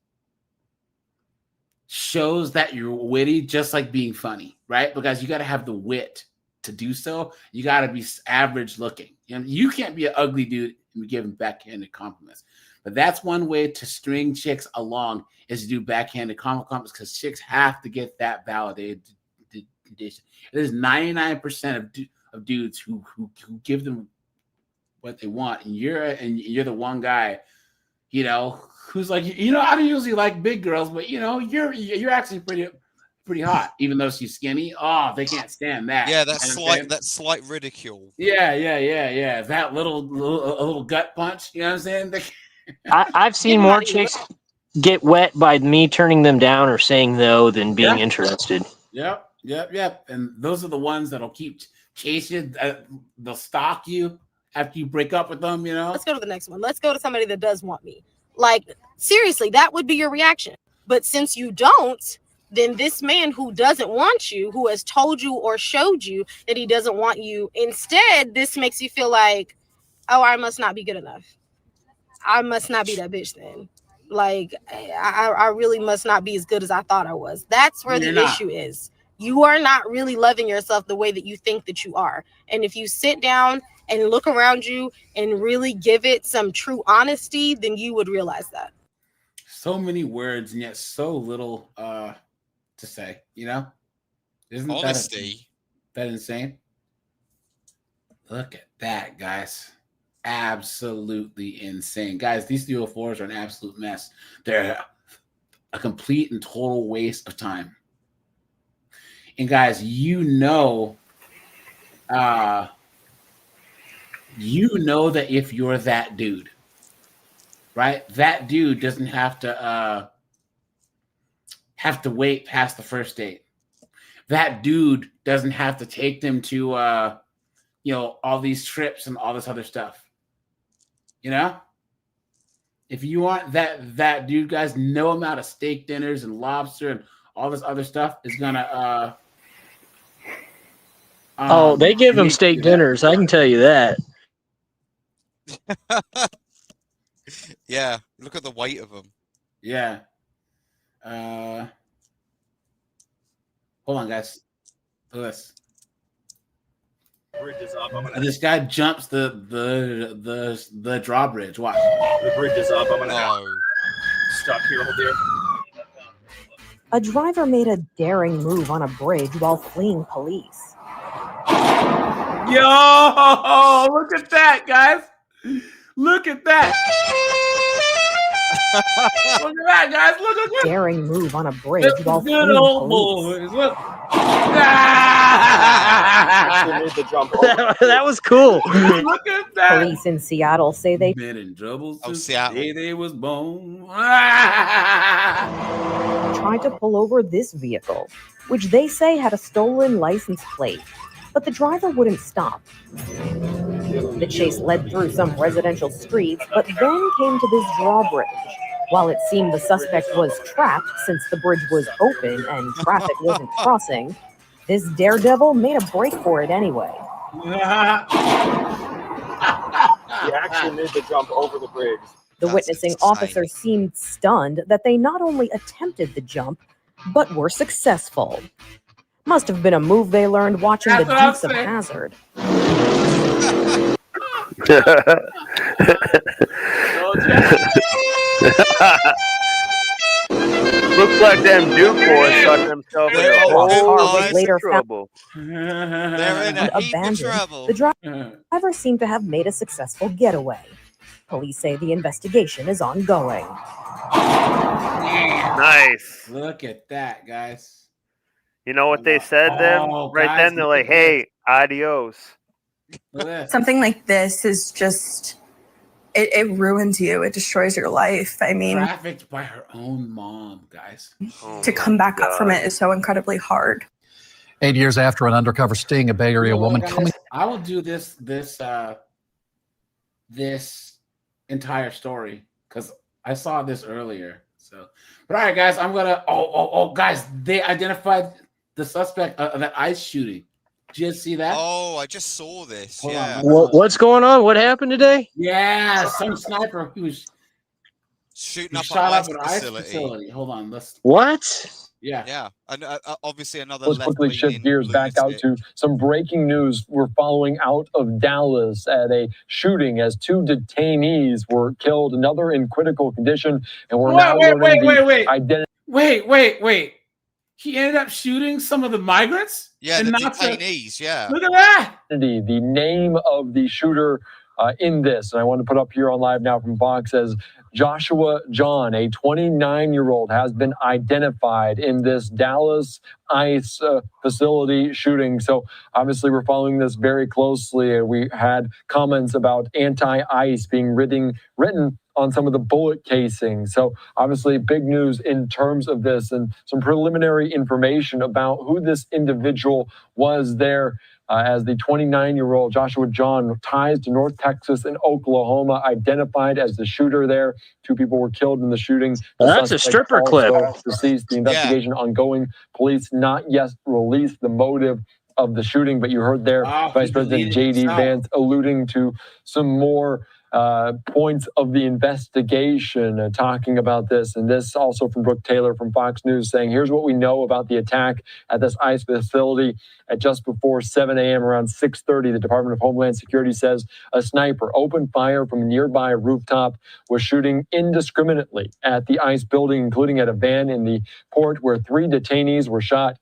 shows that you're witty, just like being funny, right? Because you got to have the wit to do so. You got to be average looking. You can't be an ugly dude and be giving backhanded compliments. But that's one way to string chicks along is to do backhanded compliments because chicks have to get that validated. There's 99% of dudes who give them what they want, and you're the one guy, who's like, I don't usually like big girls, but you're actually pretty hot, even though she's skinny. Oh, they can't stand that. Yeah, that slight ridicule. Yeah. That little gut punch. You know what I'm saying? I've seen more chicks get wet by me turning them down or saying no than being interested. Yep. And those are the ones that'll keep chasing you. They'll stalk you after you break up with them, Let's go to the next one. Let's go to somebody that does want me. Like, seriously, that would be your reaction. But since you don't, then this man who doesn't want you, who has told you or showed you that he doesn't want you, instead, this makes you feel like, oh, I must not be good enough. I must not be that bitch then. Like, I really must not be as good as I thought I was. That's where the issue is. You are not really loving yourself the way that you think that you are. And if you sit down and look around you and really give it some true honesty, then you would realize that. So many words and yet so little to say, Isn't honesty that insane? Look at that, guys. Absolutely insane. Guys, these 304s are an absolute mess. They're a complete and total waste of time. And guys, that if you're that dude, right? That dude doesn't have to wait past the first date. That dude doesn't have to take them to all these trips and all this other stuff. You know, if you want that dude, guys, no amount of steak dinners and lobster and all this other stuff is gonna. They give him steak dinners. I can tell you that. Yeah, look at the weight of them. Yeah. Hold on, guys. Look at this. Bridge is up. This guy jumps the drawbridge. Watch. The bridge is up. I'm gonna have stuck here. Hold there. A driver made a daring move on a bridge while fleeing police. Yo, look at that, guys. Look at that. Look at that, guys. Look at that. Daring move on a bridge while fleeing Good old police. boys. Look. That was cool. Look at that. Police in Seattle say they been in trouble since Seattle. the day they was born. tried to pull over this vehicle, which they say had a stolen license plate, but the driver wouldn't stop. The chase led through some residential streets, but then came to this drawbridge. While it seemed the suspect was trapped since the bridge was open and traffic wasn't crossing, this daredevil made a break for it anyway. He actually made the jump over the bridge. The witnessing officer seemed stunned that they not only attempted the jump, but were successful. Must have been a move they learned watching the Dukes of Hazzard. Looks like them Duke boys got themselves in a whole Later trouble. They're in a heap of trouble. The driver seemed to have made a successful getaway. Police say the investigation is ongoing. Nice. Look at that, guys. You know what they said then? Right guys, then, they're look like, at hey, adios. Something like this is just, it ruins you. It destroys your life. I mean, Trafficked by her own mom, guys. to come back up from it is so incredibly hard. 8 years after an undercover sting, a Bay Area woman Guys, coming. I will do this entire story because I saw this earlier. So, but all right, guys, I'm gonna. Guys, they identified the suspect of that ICE shooting. Did you see that? Oh, I just saw this. Hold Yeah. on. What's going on? What happened today? Yeah, some sniper. He was Shooting up shot up an an ice ICE facility. facility. Hold on, let's. What? Yeah. Yeah. And obviously another. Let's quickly shift gears back out to some breaking news we're following out of Dallas at a shooting as 2 detainees were killed, another in critical condition, and we're now learning the identity. Wait. He ended up shooting some of the migrants? Yeah, and the not detainees. Yeah. Look at that. The name of the shooter in this, and I want to put up here on live now from Fox, as Joshua John, a 29-year-old, has been identified in this Dallas ICE facility shooting. So obviously we're following this very closely. We had comments about anti-ICE being written on some of the bullet casings. So obviously big news in terms of this, and some preliminary information about who this individual was there. As the 29-year-old Joshua John, ties to North Texas and Oklahoma, identified as the shooter there. 2 people were killed in the shooting. The That's a suspect stripper clip. also deceased. The investigation ongoing. Police not yet released the motive of the shooting, but you heard there Vice President J.D. Vance alluding to some more points of the investigation, talking about this. And this also from Brooke Taylor from Fox News saying, here's what we know about the attack at this ICE facility at just before 7 a.m. around 6:30. The Department of Homeland Security says a sniper opened fire from a nearby rooftop, was shooting indiscriminately at the ICE building, including at a van in the port where 3 detainees were shot.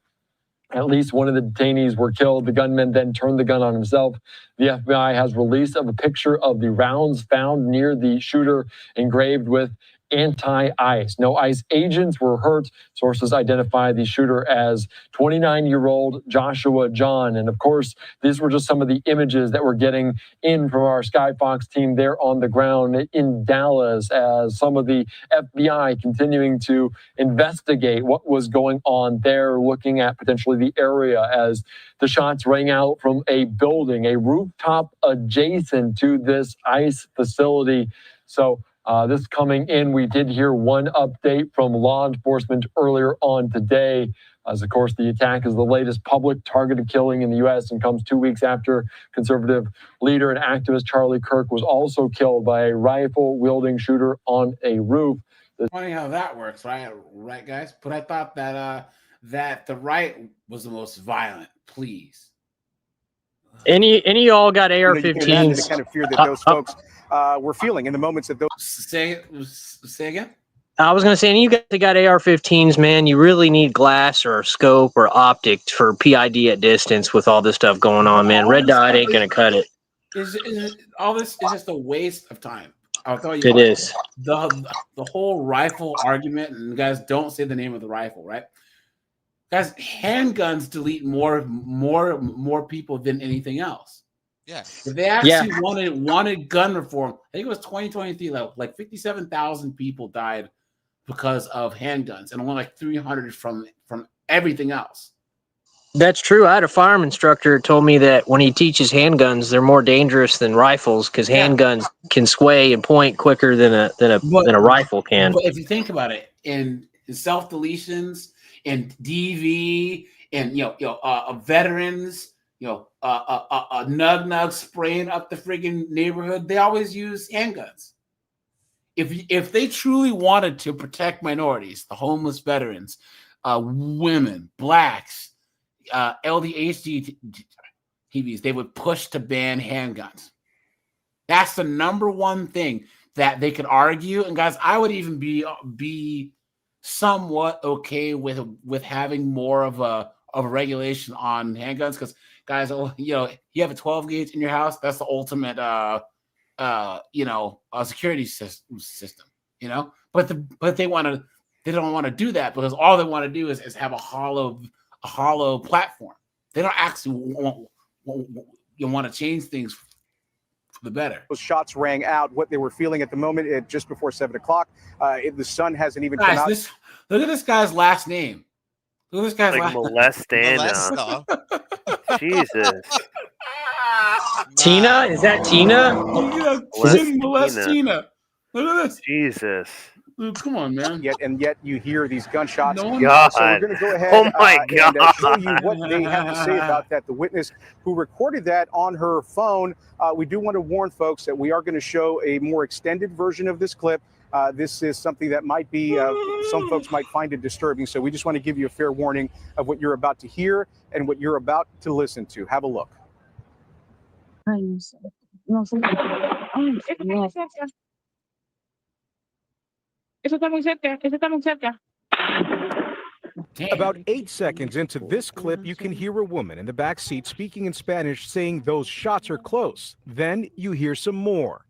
At least one of the detainees were killed. The gunman then turned the gun on himself. The FBI has released a picture of the rounds found near the shooter, engraved with anti-ice. No ice agents were hurt. Sources identify the shooter as 29-year-old Joshua John. And of course, these were just some of the images that we're getting in from our Skyfox team there on the ground in Dallas, as some of the FBI continuing to investigate what was going on there, looking at potentially the area as the shots rang out from a building, a rooftop adjacent to this ICE facility. So this coming in, we did hear one update from law enforcement earlier on today, as of course the attack is the latest public targeted killing in the U.S. and comes 2 weeks after conservative leader and activist Charlie Kirk was also killed by a rifle-wielding shooter on a roof. Funny how that works, right? Right, guys? But I thought that that the right was the most violent. Please. Any of y'all got You can imagine the AR-15s? kind of fear that those folks were feeling in the moments that those. Say again? I was going to say, any of you guys that got AR-15s, man, you really need glass or scope or optic for PID at distance with all this stuff going on, man. Red dot ain't going to cut it. All this is just a waste of time. I'll tell you. It is. The whole rifle argument, and guys, don't say the name of the rifle, right? Guys, handguns delete more people than anything else. Yeah. If they actually wanted gun reform, I think it was 2023, like 57,000 people died because of handguns, and only like 300 from everything else. That's true. I had a firearm instructor who told me that when he teaches handguns, they're more dangerous than rifles because handguns can sway and point quicker than a rifle can. But if you think about it, in self deletions, in DV, and veterans, nug spraying up the friggin' neighborhood, they always use handguns. If they truly wanted to protect minorities, the homeless veterans, women, blacks, LDHD TVs, they would push to ban handguns. That's the number one thing that they could argue. And guys, I would even be somewhat okay with having more of a regulation on handguns, because guys, you have a 12 gauge in your house. That's the ultimate security system, but they don't want to do that, because all they want to do is have a hollow platform. They don't actually want to change things for the better. Those shots rang out. What they were feeling at the moment, at just before 7 o'clock. The sun hasn't even come out. Look at this guy's last name. Look at this guy's last name. Jesus. Tina? Is that Tina? Tina. Look at this. Jesus. Dude, come on, man. Yet you hear these gunshots. So we're going to go ahead and show you what they have to say about that. The witness who recorded that on her phone. We do want to warn folks that we are going to show a more extended version of this clip. This is something that might be, some folks might find it disturbing. So we just want to give you a fair warning of what you're about to hear and what you're about to listen to. Have a look. About 8 seconds into this clip, you can hear a woman in the back seat speaking in Spanish saying those shots are close. Then you hear some more.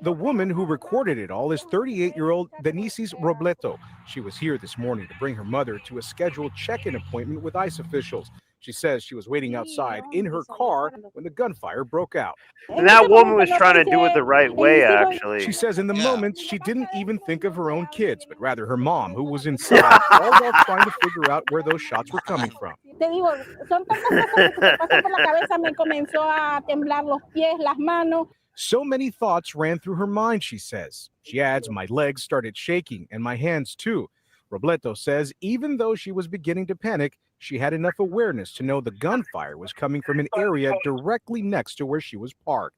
The woman who recorded it all is 38-year-old Denisis Robleto. She was here this morning to bring her mother to a scheduled check-in appointment with ICE officials. She says she was waiting outside in her car when the gunfire broke out. And that woman was trying to do it the right way, actually. She says in the moment, she didn't even think of her own kids, but rather her mom, who was inside, all while trying to figure out where those shots were coming from. So many thoughts ran through her mind, she says. She adds, my legs started shaking and my hands too. Robleto says even though she was beginning to panic, she had enough awareness to know the gunfire was coming from an area directly next to where she was parked.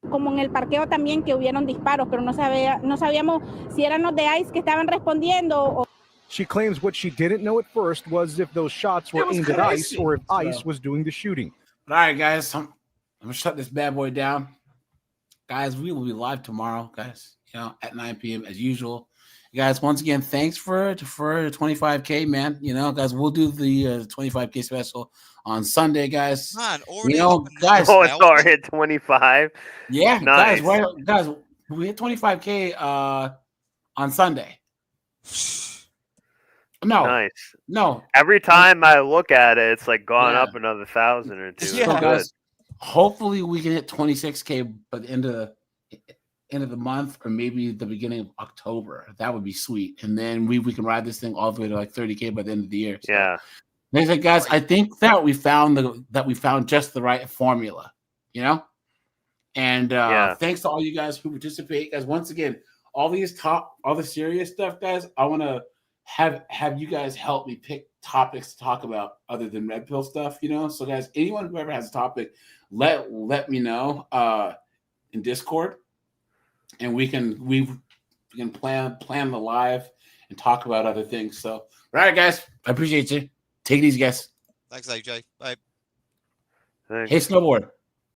Como en el parqueo también que hubieron disparos, pero no sabíamos si eran los de ICE que estaban respondiendo. She claims what she didn't know at first was if those shots were aimed at ICE or if ICE was doing the shooting. All right, guys, I'm gonna shut this bad boy down. Guys, we will be live tomorrow, guys. at 9 p.m. as usual. Guys, once again, thanks for 25K, man. Guys, we'll do the 25K special on Sunday, guys. Man, already guys. Oh, it's already at 25. Yeah, nice. guys, we hit 25K on Sunday. No. Every time I look at it, it's like gone up another 1,000 or 2. So guys, hopefully we can hit 26K by the end of the month, or maybe the beginning of October. That would be sweet. And then we can ride this thing all the way to like 30K by the end of the year. So. Yeah. Like I said, guys, I think that we found just the right formula, And thanks to all you guys who participate, guys. Once again, all the serious stuff, guys. I want to have you guys help me pick topics to talk about other than red pill stuff. So guys, anyone who ever has a topic, let me know in Discord, and we can plan the live and talk about other things. So, all right, guys, I appreciate you. Take it easy, guys. Thanks, AJ. Bye. Hey, Snowboard.